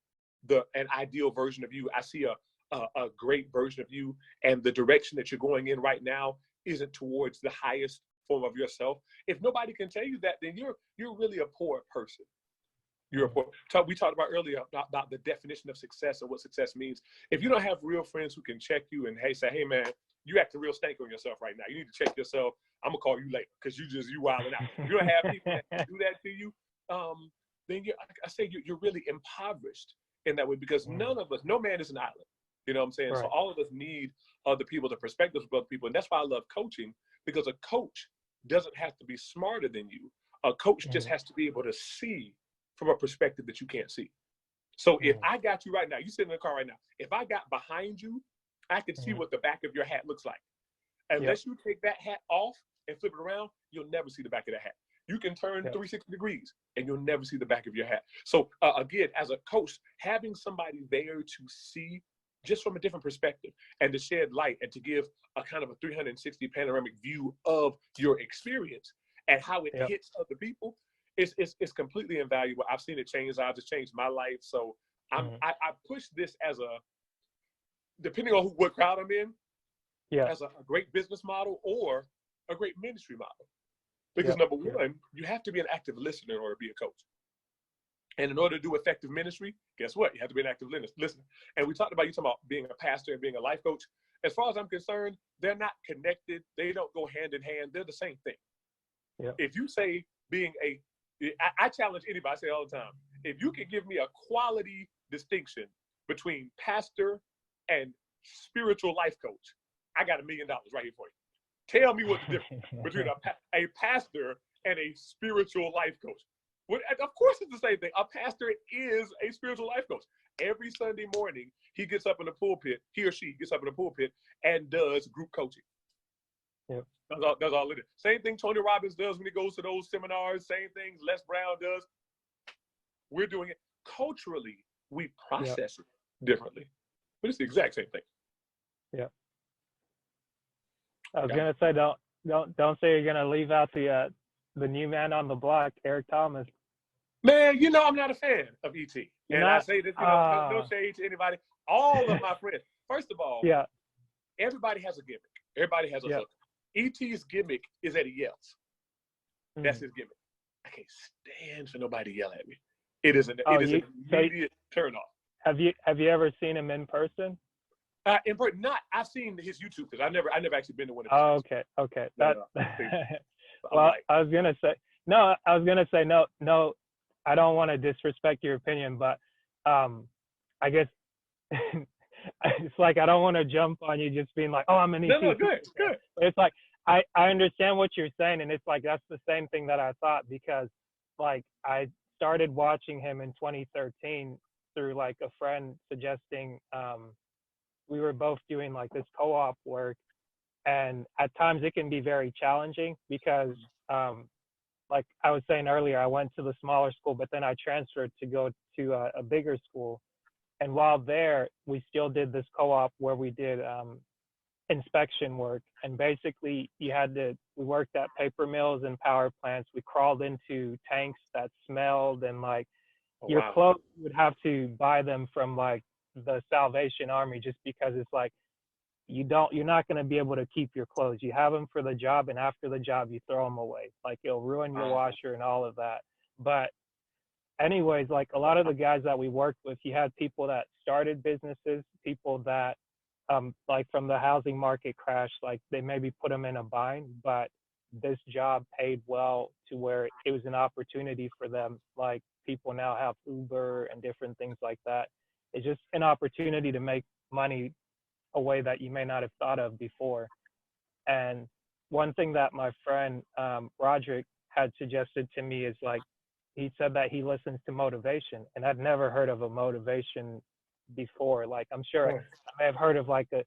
an ideal version of you, I see a great version of you, and the direction that you're going in right now isn't towards the highest form of yourself. If nobody can tell you that, then you're really a poor person. You're a poor. We talked about earlier about the definition of success and what success means. If you don't have real friends who can check you and say, hey man, you acting real stank on yourself right now, you need to check yourself, I'm gonna call you later because you wilding out. If you don't have people that do that to you, then you're really impoverished in that way, because none of us, no man is an island. You know what I'm saying? Right. So all of us need other people, the perspectives of other people. And that's why I love coaching, because a coach doesn't have to be smarter than you. A coach just has to be able to see from a perspective that you can't see. So if I got you right now, you sit in the car right now, if I got behind you, I can see what the back of your hat looks like. Unless you take that hat off and flip it around, you'll never see the back of the hat. You can turn 360 degrees and you'll never see the back of your hat. So again, as a coach, having somebody there to see just from a different perspective and to shed light and to give a kind of a 360 panoramic view of your experience and how it hits other people, it's completely invaluable. I've seen it change lives. It's changed my life. So I push this as depending on what crowd I'm in, as a great business model or a great ministry model. Because number one, you have to be an active listener in order to be a coach. And in order to do effective ministry, guess what? You have to be an active listener. And you talking about being a pastor and being a life coach. As far as I'm concerned, they're not connected. They don't go hand in hand. They're the same thing. Yeah. If you say I challenge anybody, I say all the time, if you can give me a quality distinction between pastor and spiritual life coach, I got $1 million right here for you. Tell me what the difference between a pastor and a spiritual life coach. Of course, it's the same thing. A pastor is a spiritual life coach. Every Sunday morning, he gets up in the pulpit, he or she gets up in the pulpit and does group coaching. Yep. That's all it is. Same thing Tony Robbins does when he goes to those seminars. Same things Les Brown does. We're doing it. Culturally, we process it differently. But it's the exact same thing. Yeah. I was gonna say, don't say you're gonna leave out the new man on the block, Eric Thomas. Man, I'm not a fan of ET. And I say this, no shade to anybody. All of my friends. First of all, everybody has a gimmick. Everybody has a hook. ET's gimmick is that he yells. That's his gimmick. I can't stand for nobody to yell at me. It is an immediate turn off. Have you ever seen him in person? In person, not. I've seen his YouTube because I never actually been to one of his. Oh, okay. Well, I was gonna say no. I don't want to disrespect your opinion, but I guess it's like I don't want to jump on you just being like, oh, I'm an ET. No, good. It's like I understand what you're saying, and it's like that's the same thing that I thought, because like I started watching him in 2013 through like a friend suggesting. We were both doing like this co-op work, and at times it can be very challenging because like I was saying earlier, I went to the smaller school, but then I transferred to go to a bigger school. And while there, we still did this co-op where we did inspection work. And basically we worked at paper mills and power plants. We crawled into tanks that smelled, and like your clothes, you would have to buy them from like the Salvation Army, just because it's like, you're not going to be able to keep your clothes. You have them for the job, and after the job, you throw them away. Like, it'll ruin your washer and all of that. But anyways, like a lot of the guys that we worked with, you had people that started businesses, people that, like from the housing market crash, like they maybe put them in a bind, but this job paid well to where it was an opportunity for them. Like, people now have Uber and different things like that. It's just an opportunity to make money a way that you may not have thought of before. And one thing that my friend Roderick had suggested to me is, like, he said that he listens to motivation, and I'd never heard of a motivation before. Like, I'm sure I may have heard of like a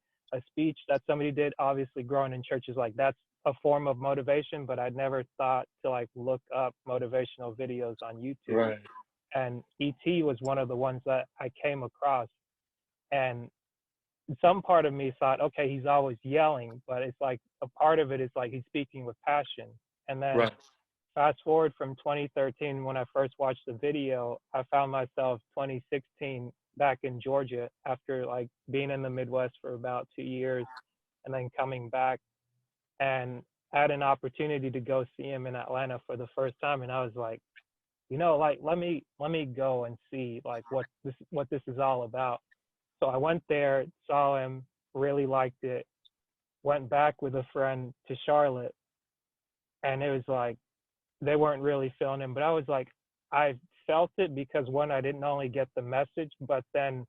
speech that somebody did, obviously growing in churches, like that's a form of motivation, but I'd never thought to like look up motivational videos on YouTube. Right. And ET was one of the ones that I came across, and some part of me thought, okay, he's always yelling, but it's like a part of it is like he's speaking with passion. And then fast forward from 2013, when I first watched the video, I found myself 2016 back in Georgia after like being in the Midwest for about 2 years, and then coming back, and had an opportunity to go see him in Atlanta for the first time. And I was like, you know, like, let me go and see like what this is all about. So I went there, saw him, really liked it, went back with a friend to Charlotte, and it was like, they weren't really feeling him, but I was like, I felt it because, one, I didn't only get the message, but then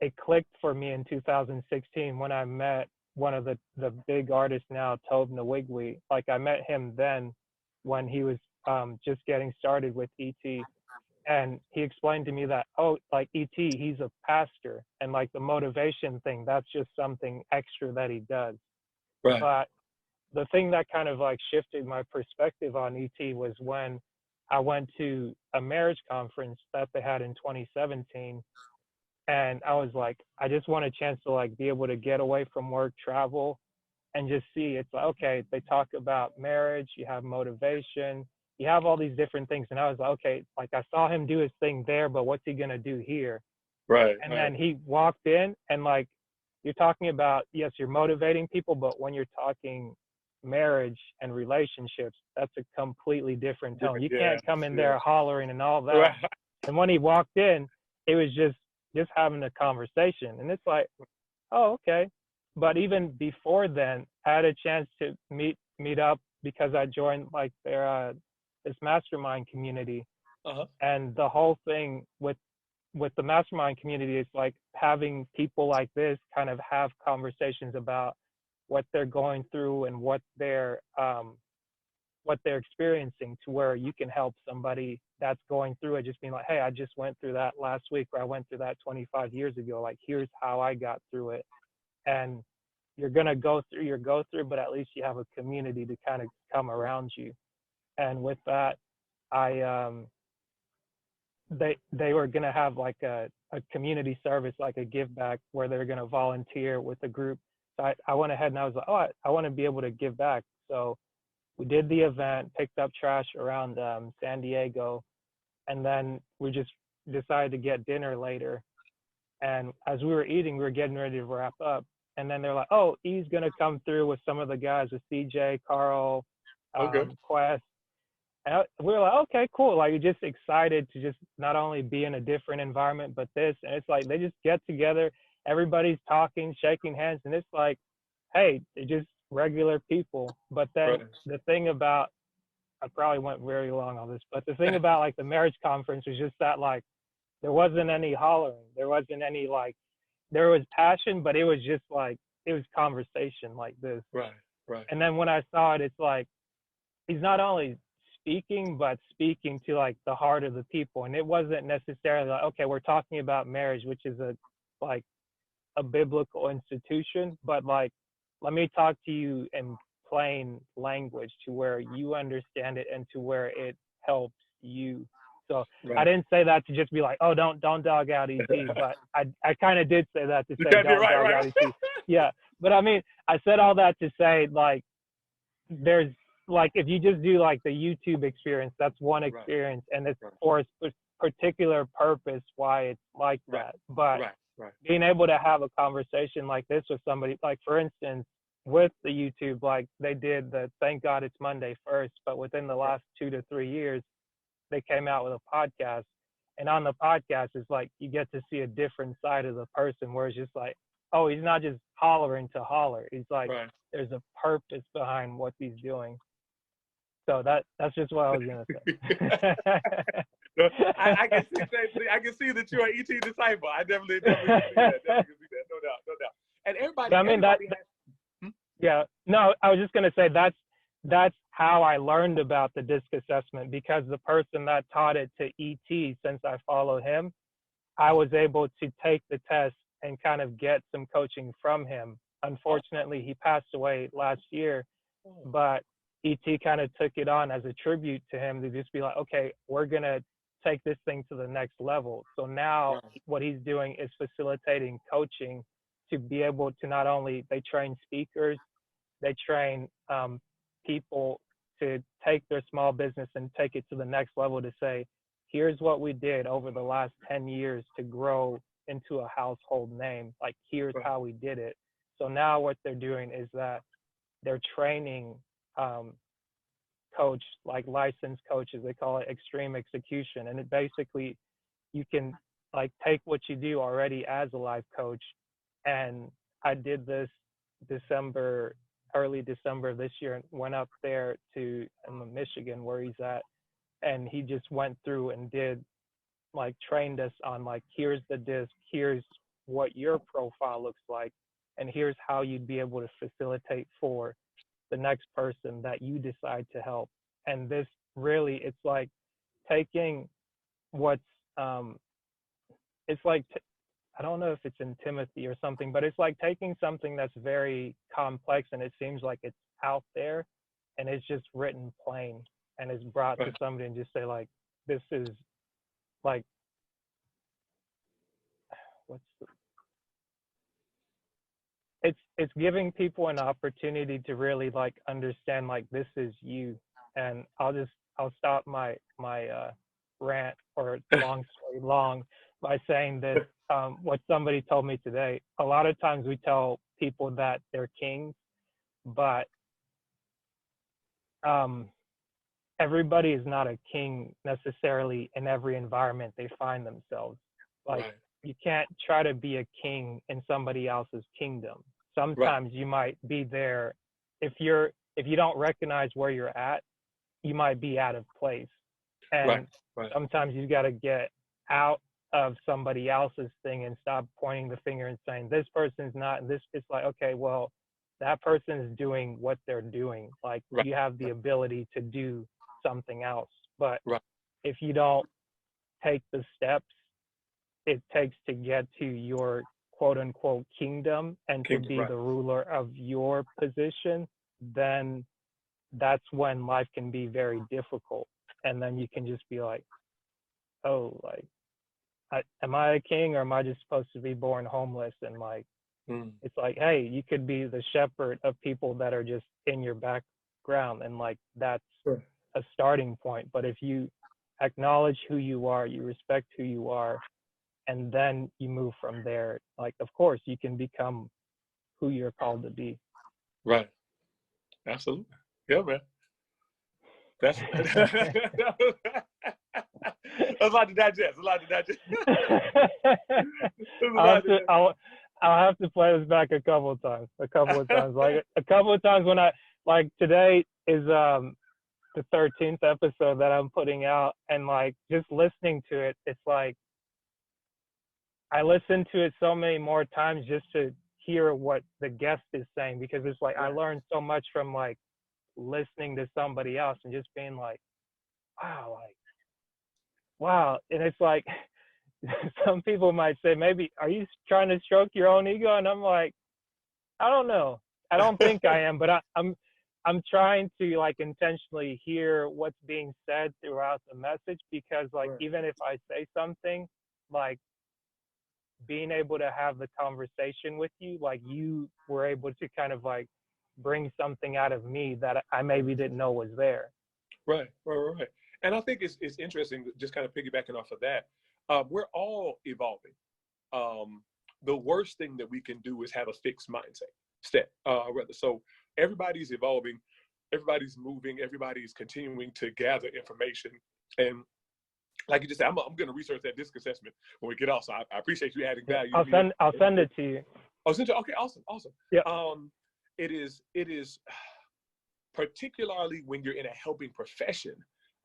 it clicked for me in 2016 when I met one of the big artists now, Tobe Nwigwe. Like, I met him then when he was just getting started with ET. And he explained to me that, oh, like ET, he's a pastor, and like the motivation thing, that's just something extra that he does. Right. But the thing that kind of like shifted my perspective on ET was when I went to a marriage conference that they had in 2017. And I was like, I just want a chance to like be able to get away from work, travel, and just see. It's like, okay, they talk about marriage, you have motivation, you have all these different things. And I was like, okay, like I saw him do his thing there, but what's he gonna do here? Right. And then he walked in, and like, you're talking about, yes, you're motivating people, but when you're talking marriage and relationships, that's a completely different tone. You can't come in there hollering and all that. Right. And when he walked in, it was just having a conversation. And it's like, oh, okay. But even before then, I had a chance to meet up because I joined like their this mastermind community. And the whole thing with the mastermind community is like having people like this kind of have conversations about what they're going through and what they're experiencing, to where you can help somebody that's going through it, just being like, hey, I just went through that last week, or I went through that 25 years ago. Like, here's how I got through it. And you're going to go through, but at least you have a community to kind of come around you. And with that, they were going to have like a community service, like a give back, where they're going to volunteer with the group. So I went ahead and I was like, oh, I want to be able to give back. So we did the event, picked up trash around San Diego, and then we just decided to get dinner later. And as we were eating, we were getting ready to wrap up. And then they're like, oh, he's going to come through with some of the guys, with CJ, Carl, Quest. And we were like, okay, cool. Like, you're just excited to just not only be in a different environment, but this. And it's like, they just get together, everybody's talking, shaking hands. And it's like, hey, they're just regular people. But then the thing about, I probably went very long on this, but the thing about like the marriage conference was just that, like, there wasn't any hollering. There wasn't any, like, there was passion, but it was just like, it was conversation like this. Right. And then when I saw it, it's like, he's not only speaking, but speaking to like the heart of the people. And it wasn't necessarily like, okay, we're talking about marriage, which is a biblical institution, but like, let me talk to you in plain language to where you understand it and to where it helps you. So I didn't say that to just be like, oh, don't dog out ET, but I kind of did say that to say don't dog out ET. Yeah, but I mean, I said all that to say, like, there's, like, if you just do like the YouTube experience, that's one experience, and it's for a particular purpose why it's like that. But being able to have a conversation like this with somebody, like for instance, with the YouTube, like they did the Thank God It's Monday first, but within the last 2 to 3 years, they came out with a podcast. And on the podcast, it's like you get to see a different side of the person, where it's just like, oh, he's not just hollering to holler. He's like, there's a purpose behind what he's doing. So that's just what I was gonna say. I can see that you're an ET disciple. I definitely can see that. No doubt. And everybody. I mean, yeah. No, I was just gonna say that's how I learned about the DISC assessment, because the person that taught it to ET, since I follow him, I was able to take the test and kind of get some coaching from him. Unfortunately, he passed away last year, but ET kind of took it on as a tribute to him, to just be like, okay, we're going to take this thing to the next level. So now what he's doing is facilitating coaching to be able to not only, they train speakers, they train people to take their small business and take it to the next level, to say, here's what we did over the last 10 years to grow into a household name. Like, here's how we did it. So now what they're doing is that they're training coach, like licensed coaches. They call it extreme execution. And it basically, you can like take what you do already as a life coach. And I did this early December of this year, and went up there to Michigan, where he's at. And he just went through and trained us on like, here's the DISC, here's what your profile looks like, and here's how you'd be able to facilitate for the next person that you decide to help. And this really, it's like taking what's, it's like, I don't know if it's in Timothy or something, but it's like taking something that's very complex and it seems like it's out there, and it's just written plain, and it's brought to somebody and just say like, this is like, it's giving people an opportunity to really like understand, like, this is you. And I'll stop my rant or long story long by saying that what somebody told me today. A lot of times we tell people that they're kings, but everybody is not a king necessarily in every environment they find themselves. Like, you can't try to be a king in somebody else's kingdom. Sometimes you might be there. If you don't recognize where you're at, you might be out of place. And sometimes you got to get out of somebody else's thing and stop pointing the finger and saying, this person's not, and this, it's like, okay, well, that person is doing what they're doing. Like, you have the ability to do something else. But if you don't take the steps it takes to get to your quote unquote kingdom and to be the ruler of your position, then that's when life can be very difficult. And then you can just be like, oh, like, am I a king, or am I just supposed to be born homeless? And like, it's like, hey, you could be the shepherd of people that are just in your background. And like, that's a starting point. But if you acknowledge who you are, you respect who you are, and then you move from there, like, of course, you can become who you're called to be. Right. Absolutely. Yeah, man. That's a lot to digest. I'll have to play this back a couple of times. Like a couple of times when I, like, today is the 13th episode that I'm putting out, and like just listening to it, it's like I listen to it so many more times just to hear what the guest is saying, because it's like I learned so much from like listening to somebody else and just being like, wow. And it's like, some people might say, maybe, are you trying to stroke your own ego? And I'm like, I don't know. I don't think I am, but I'm trying to like intentionally hear what's being said throughout the message, because like even if I say something, like being able to have the conversation with you, like you were able to kind of like bring something out of me that I maybe didn't know was there. Right. And I think it's interesting, just kind of piggybacking off of that. We're all evolving. The worst thing that we can do is have a fixed mindset. So everybody's evolving, everybody's moving, everybody's continuing to gather information. And like you just said, I'm going to research that DISC assessment when we get off. So I appreciate you adding value. I'll send it to you. Oh, send it. Okay, awesome. Yeah. It is particularly when you're in a helping profession,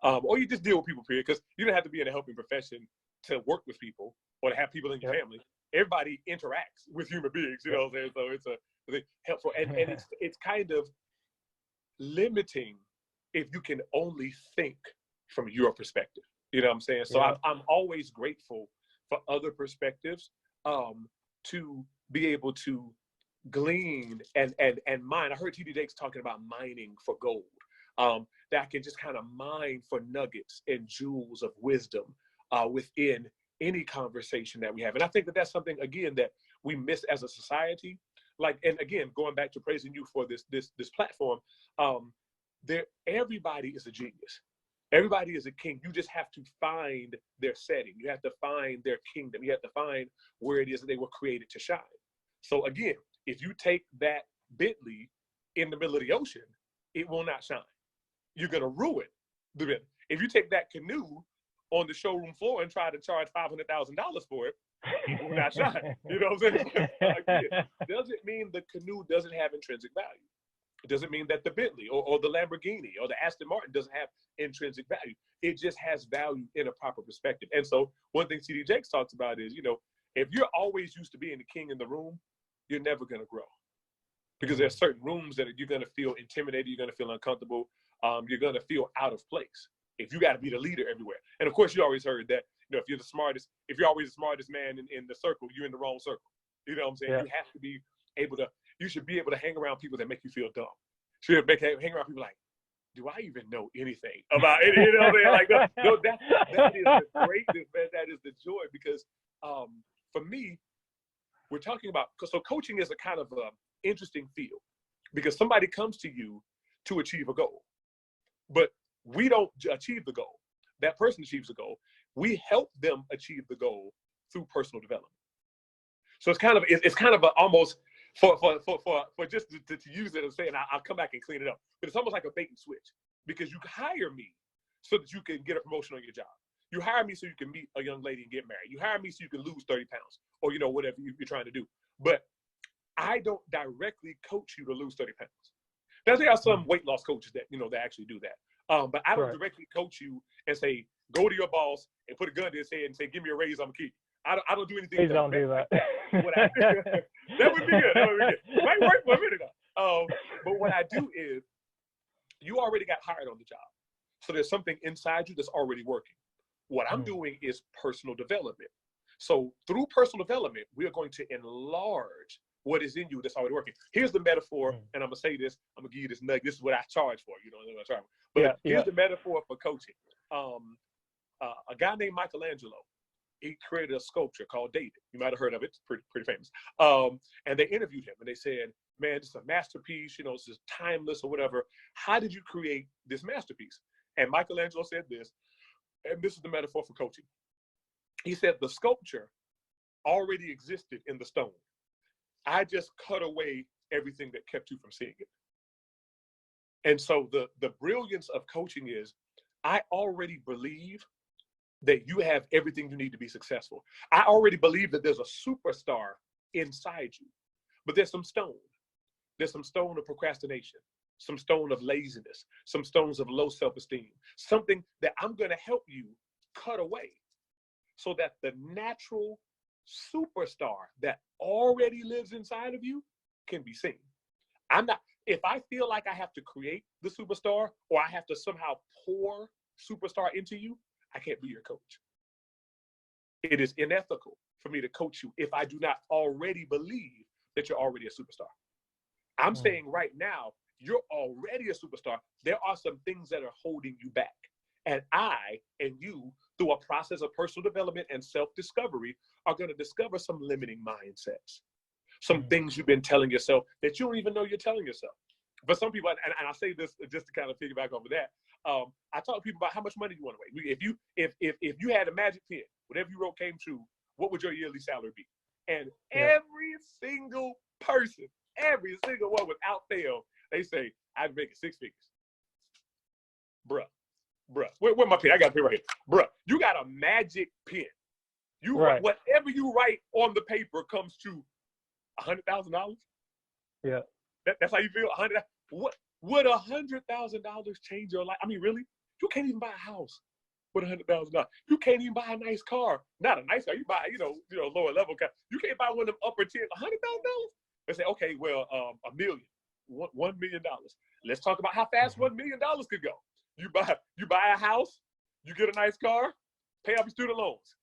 or you just deal with people, period, because you don't have to be in a helping profession to work with people or to have people in your family. Everybody interacts with human beings, you know what I'm saying? So it's helpful, and it's kind of limiting if you can only think from your perspective. You know what I'm saying? So I'm always grateful for other perspectives, to be able to glean and mine. I heard TD Jakes talking about mining for gold, that I can just kind of mine for nuggets and jewels of wisdom within any conversation that we have. And I think that that's something, again, that we miss as a society. Like, and again, going back to praising you for this platform, everybody is a genius. Everybody is a king. You just have to find their setting. You have to find their kingdom. You have to find where it is that they were created to shine. So again, if you take that Bentley in the middle of the ocean, it will not shine. You're going to ruin the Bentley. If you take that canoe on the showroom floor and try to charge $500,000 for it, it will not shine. You know what I'm saying? Again, doesn't mean the canoe doesn't have intrinsic value. It doesn't mean that the Bentley or the Lamborghini or the Aston Martin doesn't have intrinsic value. It just has value in a proper perspective. And so one thing TD Jakes talks about is, if you're always used to being the king in the room, you're never going to grow, because there's certain rooms that you're going to feel intimidated. You're going to feel uncomfortable. You're going to feel out of place if you got to be the leader everywhere. And of course, you always heard that, if you're always the smartest man in the circle, you're in the wrong circle. You know what I'm saying? Yeah. You have to be able to, you should be able to hang around people that make you feel dumb. You should hang around people like, do I even know anything about it? You know what I'm saying? Like, no, that is the greatness, man. That is the joy, because for me, we're talking about, so coaching is a kind of interesting field, because somebody comes to you to achieve a goal, but we don't achieve the goal. That person achieves the goal. We help them achieve the goal through personal development. So it's kind of almost for just to use it and say, and I'll come back and clean it up, but it's almost like a bait and switch, because you hire me so that you can get a promotion on your job. You hire me so you can meet a young lady and get married. You hire me so you can lose 30 pounds or, whatever you're trying to do. But I don't directly coach you to lose 30 pounds. Now, there are some weight loss coaches that, that actually do that. But I don't directly coach you and say, go to your boss and put a gun to his head and say, give me a raise, I'm a kid. I don't do anything. Please don't do that. That would be good. Might work for a minute though. But what I do is, you already got hired on the job. So there's something inside you that's already working. What I'm doing is personal development. So through personal development, we are going to enlarge what is in you that's already working. Here's the metaphor, and I'm going to say this. I'm going to give you this nugget. This is what I charge for. But here's the metaphor for coaching. A guy named Michelangelo, he created a sculpture called David. You might have heard of it. It's pretty famous. And they interviewed him, and they said, man, this is a masterpiece. This is timeless or whatever. How did you create this masterpiece? And Michelangelo said this, and this is the metaphor for coaching. He said, the sculpture already existed in the stone. I just cut away everything that kept you from seeing it. And so the brilliance of coaching is, I already believe that you have everything you need to be successful. I already believe that there's a superstar inside you, but there's some stone. There's some stone of procrastination, some stone of laziness, some stones of low self-esteem, something that I'm going to help you cut away so that the natural superstar that already lives inside of you can be seen. If I feel like I have to create the superstar, or I have to somehow pour superstar into you, I can't be your coach. It is unethical for me to coach you if I do not already believe that you're already a superstar. I'm saying right now, you're already a superstar. There are some things that are holding you back. And I and you, through a process of personal development and self-discovery, are going to discover some limiting mindsets, some things you've been telling yourself that you don't even know you're telling yourself. But some people, and I say this just to kind of piggyback over that, I talk to people about how much money you want to make. If you had a magic pen, whatever you wrote came true, what would your yearly salary be? And every single person, every single one without fail, they say, I'd make it 6 figures. Bruh, where my pen? I got a pen right here. Bruh, you got a magic pen. Whatever you write on the paper comes to $100,000. Yeah. That's how you feel? What would $100,000 change your life? I mean, really? You can't even buy a house with $100,000. You can't even buy a nice car. Not a nice car. You buy, lower level car. You can't buy one of them upper tier. $100,000. They say, okay, well, $1 million, $1 million. Let's talk about how fast $1 million could go. You buy a house, you get a nice car, pay off your student loans.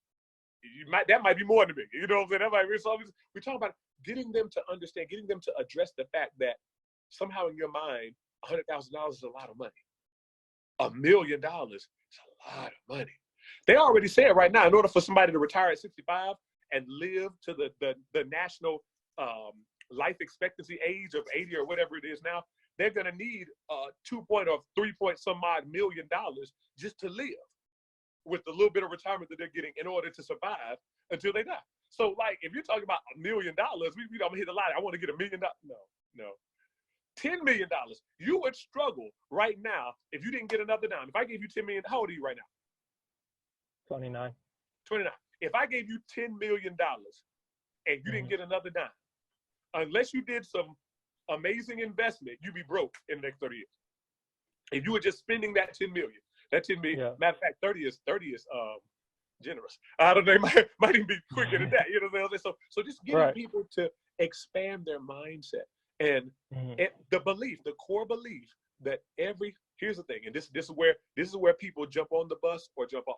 That might be more than big. You know what I'm saying? That might be something. We talk about getting them to understand, getting them to address the fact that somehow in your mind, $100,000 is a lot of money. $1 million is a lot of money. They already said right now, in order for somebody to retire at 65 and live to the national life expectancy age of 80 or whatever it is now, they're going to need 2 point or 3 point some odd $million just to live with the little bit of retirement that they're getting in order to survive until they die. So, like, if you're talking about $1 million, we don't hit a lot. I want to get $1 million. No. $10 million. You would struggle right now if you didn't get another dime. If I gave you $10 million, how old are you right now? 29. 29. If I gave you $10 million and you didn't get another dime, unless you did some amazing investment, you'd be broke in the next 30 years. If you were just spending that $10 million, matter of fact, 30 is generous. I don't know, might even be quicker than that. You know what I'm saying? So just getting people to expand their mindset and the belief, the core belief that here's the thing, and this is where people jump on the bus or jump off.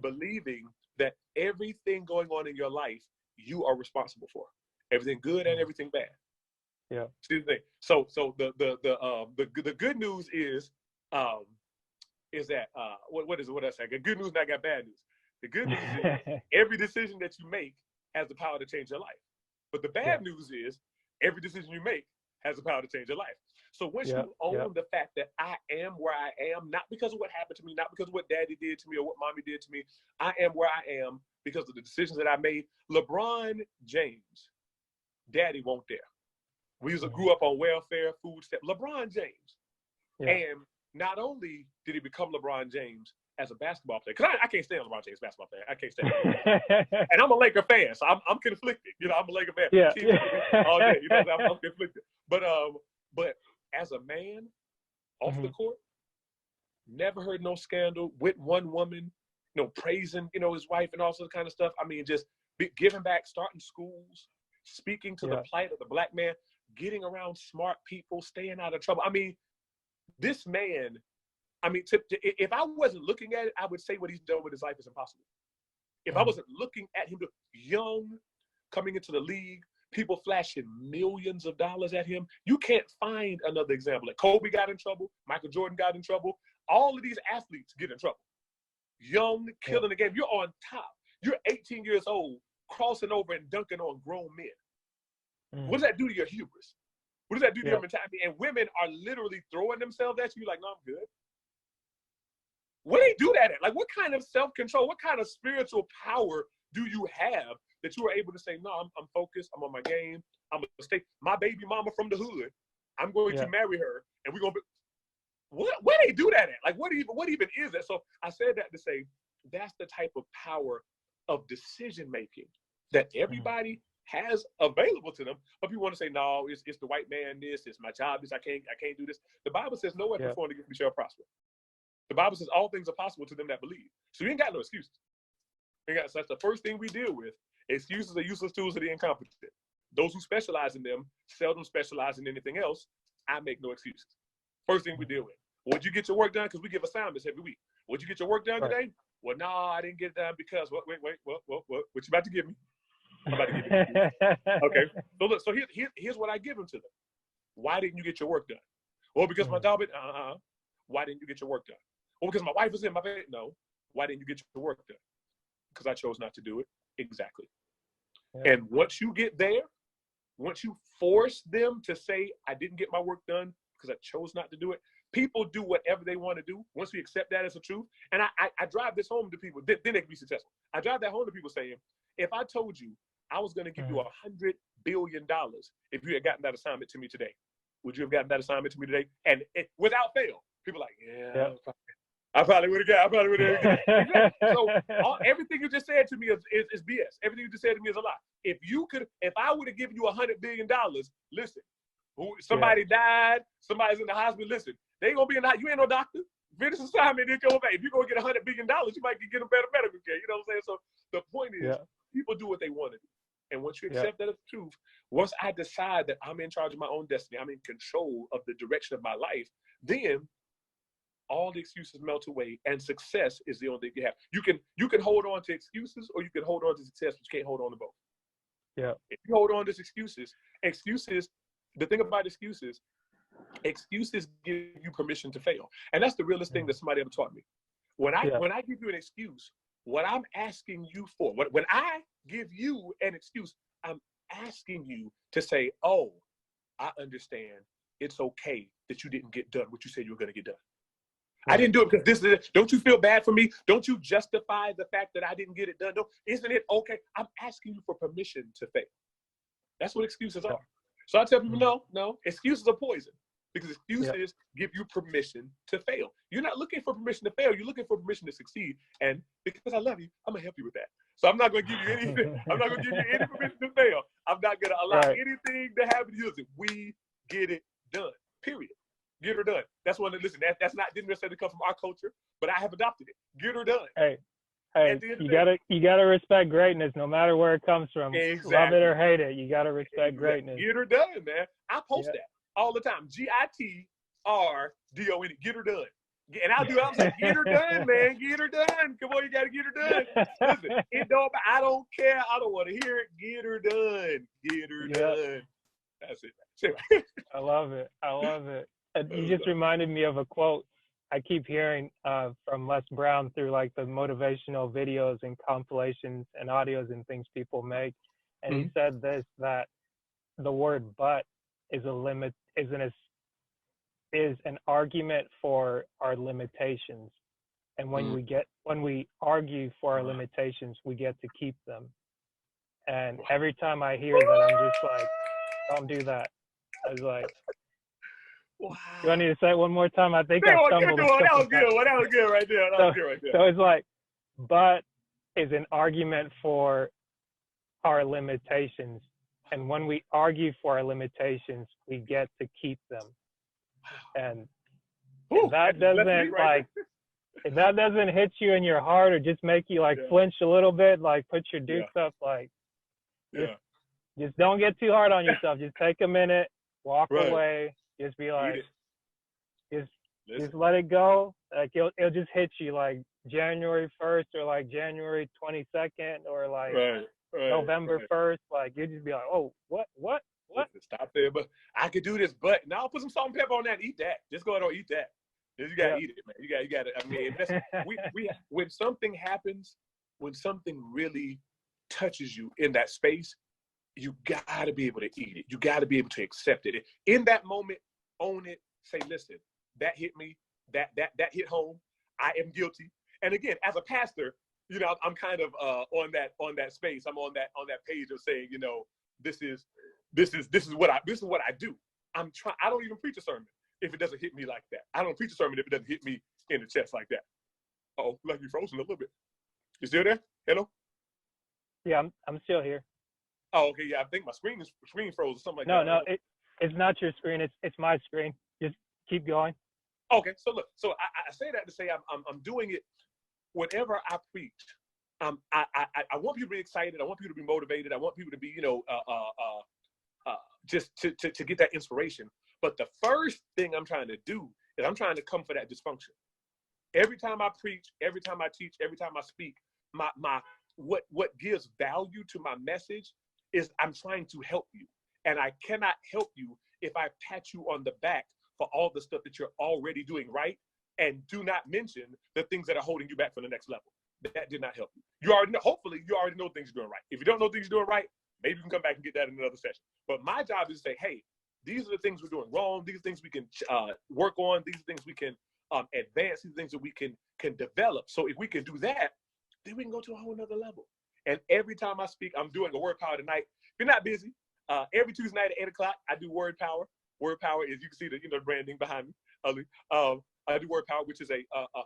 Believing that everything going on in your life, you are responsible for. Everything good and everything bad. Yeah. See the thing. So the good news is that what I say? The good news and I got bad news. The good news is every decision that you make has the power to change your life. But the bad news is every decision you make has the power to change your life. So once you own the fact that I am where I am, not because of what happened to me, not because of what daddy did to me or what mommy did to me, I am where I am because of the decisions that I made. LeBron James, daddy won't there. We grew up on welfare, food stamps. LeBron James. Yeah. And not only did he become LeBron James as a basketball player, because I can't stand LeBron James basketball player. I can't stand him. And I'm a Laker fan, so I'm conflicted. I'm a Laker fan. Yeah. All day. I'm conflicted. But as a man, off the court, never heard no scandal with one woman, praising, his wife and all sorts of kind of stuff. I mean, just giving back, starting schools, speaking to the plight of the black man, getting around smart people, staying out of trouble. I mean, this man, if I wasn't looking at it, I would say what he's done with his life is impossible. If I wasn't looking at him, young, coming into the league, people flashing millions of dollars at him, you can't find another example. Like Kobe got in trouble, Michael Jordan got in trouble. All of these athletes get in trouble. Young, killing the game. You're on top. You're 18 years old, crossing over and dunking on grown men. What does that do to your hubris? What does that do to your mentality? And women are literally throwing themselves at you like, no, I'm good. What do they do that at? Like, what kind of self-control, what kind of spiritual power do you have that you are able to say, no, I'm focused, I'm on my game, I'm going to stay, my baby mama from the hood, I'm going to marry her, and we're going to be, what do they do that at? Like, what even is that? So I said that to say, that's the type of power of decision-making that everybody has available to them, but people want to say, no, it's the white man, it's my job, I can't do this. The Bible says no weapon formed against me shall prosper. The Bible says all things are possible to them that believe. So you ain't got no excuses. So that's the first thing we deal with. Excuses are useless tools of the incompetent. Those who specialize in them seldom specialize in anything else. I make no excuses. First thing we deal with. Would you get your work done? Because we give assignments every week. Would you get your work done today? Well, no, I didn't get it done because what you about to give me? I'm about to give you. Okay. So look, so here's what I give them to them. Why didn't you get your work done? Well, because my job, why didn't you get your work done? Well, because my wife was in my bed. No. Why didn't you get your work done? Because I chose not to do it. Exactly. Yeah. And once you get there, once you force them to say, I didn't get my work done because I chose not to do it, people do whatever they want to do. Once we accept that as a truth, and I drive this home to people, then they can be successful. I drive that home to people saying, if I told you I was going to give you $100 billion if you had gotten that assignment to me today, would you have gotten that assignment to me today? And without fail, people are like, yeah. I probably would have got. So everything you just said to me is BS. Everything you just said to me is a lie. If I would have given you $100 billion, listen, somebody died, somebody's in the hospital. Listen, they ain't gonna be in the hospital. You ain't no doctor. Finish assignment, then come back. If you're gonna get $100 billion, you might get a better medical care. You know what I'm saying? So the point is, people do what they want to do. And once you accept that as truth, once I decide that I'm in charge of my own destiny, I'm in control of the direction of my life, then all the excuses melt away, and success is the only thing you have. You can hold on to excuses, or you can hold on to success, but you can't hold on to both. Yeah. If you hold on to excuses, the thing about excuses give you permission to fail. And that's the realest thing that somebody ever taught me. When I give you an excuse, what I'm asking you for, when I give you an excuse, I'm asking you to say, oh, I understand. It's okay that you didn't get done what you said you were going to get done. I didn't do it because this is it. Don't you feel bad for me? Don't you justify the fact that I didn't get it done? No, isn't it okay? I'm asking you for permission to fail. That's what excuses are. So I tell people, no, excuses are poison, because excuses give you permission to fail. You're not looking for permission to fail. You're looking for permission to succeed. And because I love you, I'm gonna help you with that. So I'm not gonna give you anything. I'm not gonna give you any permission to fail. I'm not gonna allow anything to happen to you. We get it done. Period. Get her done. That's one. Listen, that's not didn't necessarily come from our culture, but I have adopted it. Get her done. Hey, you gotta respect greatness, no matter where it comes from. Exactly. Love it or hate it, you gotta respect greatness. Get her done, man. I post that all the time. GIT R DONE. Get her done. And I'll do it. I'm like, get her done, man. Get her done. Come on, you gotta get her done. Listen, I don't care. I don't want to hear it. Get her done. Get her done. That's it. I love it. I love it. You just reminded me of a quote I keep hearing from Les Brown through like the motivational videos and compilations and audios and things people make. And he said this, that the word but is an argument for our limitations. And when we argue for our limitations, we get to keep them. And every time I hear that, I'm just like, don't do that. I was like, wow. Do I need to say it one more time? I think I stumbled. That was good. That was good right there. So it's like, but is an argument for our limitations. And when we argue for our limitations, we get to keep them. And if that doesn't hit you in your heart, or just make you like flinch a little bit, like put your dukes up, like just don't get too hard on yourself. Just take a minute, walk away. Just be like, just let it go. Like it'll just hit you like January 1st or like January 22nd or like November 1st. Like you just be like, oh, what? Stop there, but I could do this. But now put some salt and pepper on that. And eat that. Just go ahead and eat that. You gotta eat it, man. You got to. I mean, when something happens, when something really touches you in that space, you gotta be able to eat it. You gotta be able to accept it. In that moment, own it. Say, listen, that hit me. That hit home. I am guilty. And again, as a pastor, you know, I'm kind of on that space. I'm on that page of saying, you know, this is what I do. I don't even preach a sermon if it doesn't hit me like that. I don't preach a sermon if it doesn't hit me in the chest like that. Oh, like you frozen a little bit. You still there? Hello? Yeah, I'm still here. Oh, okay. Yeah, I think my screen froze or something like that. No, it's not your screen. It's my screen. Just keep going. Okay. So look. So I say that to say I'm doing it. Whenever I preach, I want people to be excited. I want people to be motivated. I want people to be, you know, just to get that inspiration. But the first thing I'm trying to do is I'm trying to come for that dysfunction. Every time I preach, every time I teach, every time I speak, what gives value to my message is I'm trying to help you. And I cannot help you if I pat you on the back for all the stuff that you're already doing right and do not mention the things that are holding you back from the next level. That did not help you. You already know, hopefully you already know things you're doing right. If you don't know things you're doing right, maybe you can come back and get that in another session. But my job is to say, hey, these are the things we're doing wrong. These are things we can work on. These are things we can advance. These are things that we can develop. So if we can do that, then we can go to a whole nother level. And every time I speak, I'm doing a word power tonight. If you're not busy, every Tuesday night at 8 o'clock, I do word power. Word power is, you can see the branding behind me. I do word power, which is a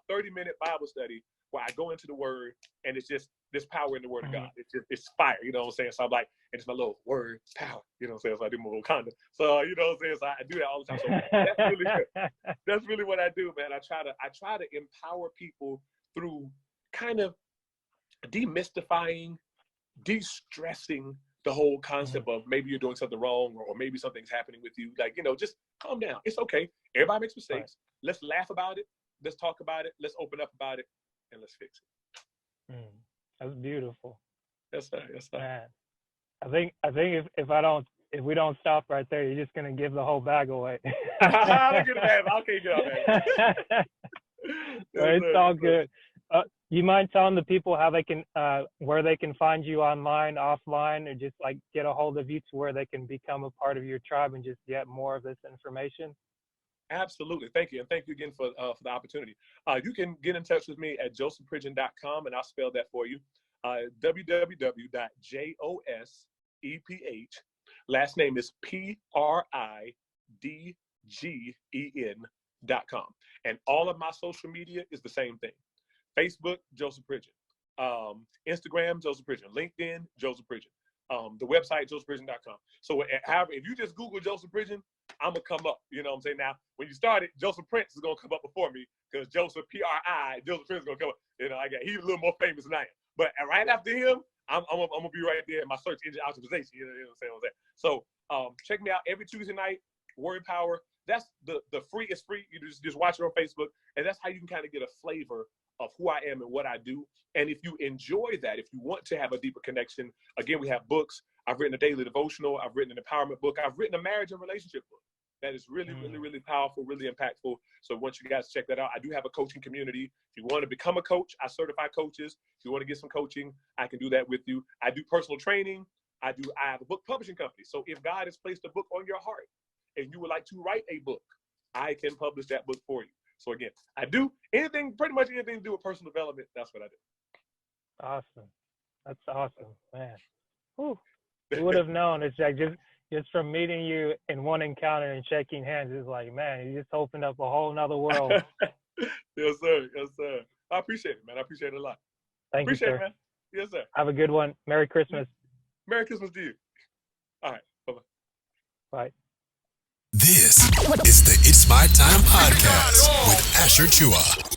30-minute Bible study where I go into the word, and it's just this power in the word of God. It's fire, you know what I'm saying? So I'm like, and it's my little word power, you know what I'm saying? So I do my little conda. So, you know what I'm saying? So I do that all the time. So that's really good. That's really what I do, man. I try to empower people through kind of demystifying, de-stressing the whole concept of maybe you're doing something wrong, or maybe something's happening with you. Like, just calm down. It's okay. Everybody makes mistakes. Right. Let's laugh about it. Let's talk about it. Let's open up about it, and let's fix it. That's beautiful. Yes, sir. Yes, sir. Man, I think if we don't stop right there, you're just gonna give the whole bag away. I'll get it, man. Okay, good, man. It's all good. You mind telling the people how they can, where they can find you online, offline, or just like get a hold of you to where they can become a part of your tribe and just get more of this information? Absolutely. Thank you. And thank you again for the opportunity. You can get in touch with me at josephpridgen.com, and I'll spell that for you. www.josephpridgen, last name is Pridgen.com. And all of my social media is the same thing. Facebook, Joseph Pridgen. Instagram, Joseph Pridgen. LinkedIn, Joseph Pridgen. The website, josephpridgen.com. So however, if you just Google Joseph Pridgen, I'm going to come up. You know what I'm saying? Now, when you started, Joseph Prince is going to come up before me, because Joseph, P-R-I, Joseph Prince is going to come up. He's a little more famous than I am. But right after him, I'm going to be right there in my search engine optimization. You know what I'm saying? So check me out every Tuesday night, Word Power. That's the free. It's free. You just watch it on Facebook. And that's how you can kind of get a flavor of who I am and what I do. And if you enjoy that, if you want to have a deeper connection, again, we have books. I've written a daily devotional. I've written an empowerment book. I've written a marriage and relationship book that is really, really, really powerful, really impactful. So once you guys check that out, I do have a coaching community. If you want to become a coach, I certify coaches. If you want to get some coaching, I can do that with you. I do personal training. I have a book publishing company. So if God has placed a book on your heart and you would like to write a book, I can publish that book for you. So again, I do pretty much anything to do with personal development. That's what I do. Awesome. That's awesome, man. Whew. Who would have known? It's like just from meeting you in one encounter and shaking hands, it's like, man, you just opened up a whole nother world. Yes, sir. Yes, sir. I appreciate it, man. I appreciate it a lot. Thank you, sir. It, man. Yes, sir. Have a good one. Merry Christmas. Merry Christmas to you. All right. Bye-bye. Bye. This is the It's My Time podcast with Asher Chua.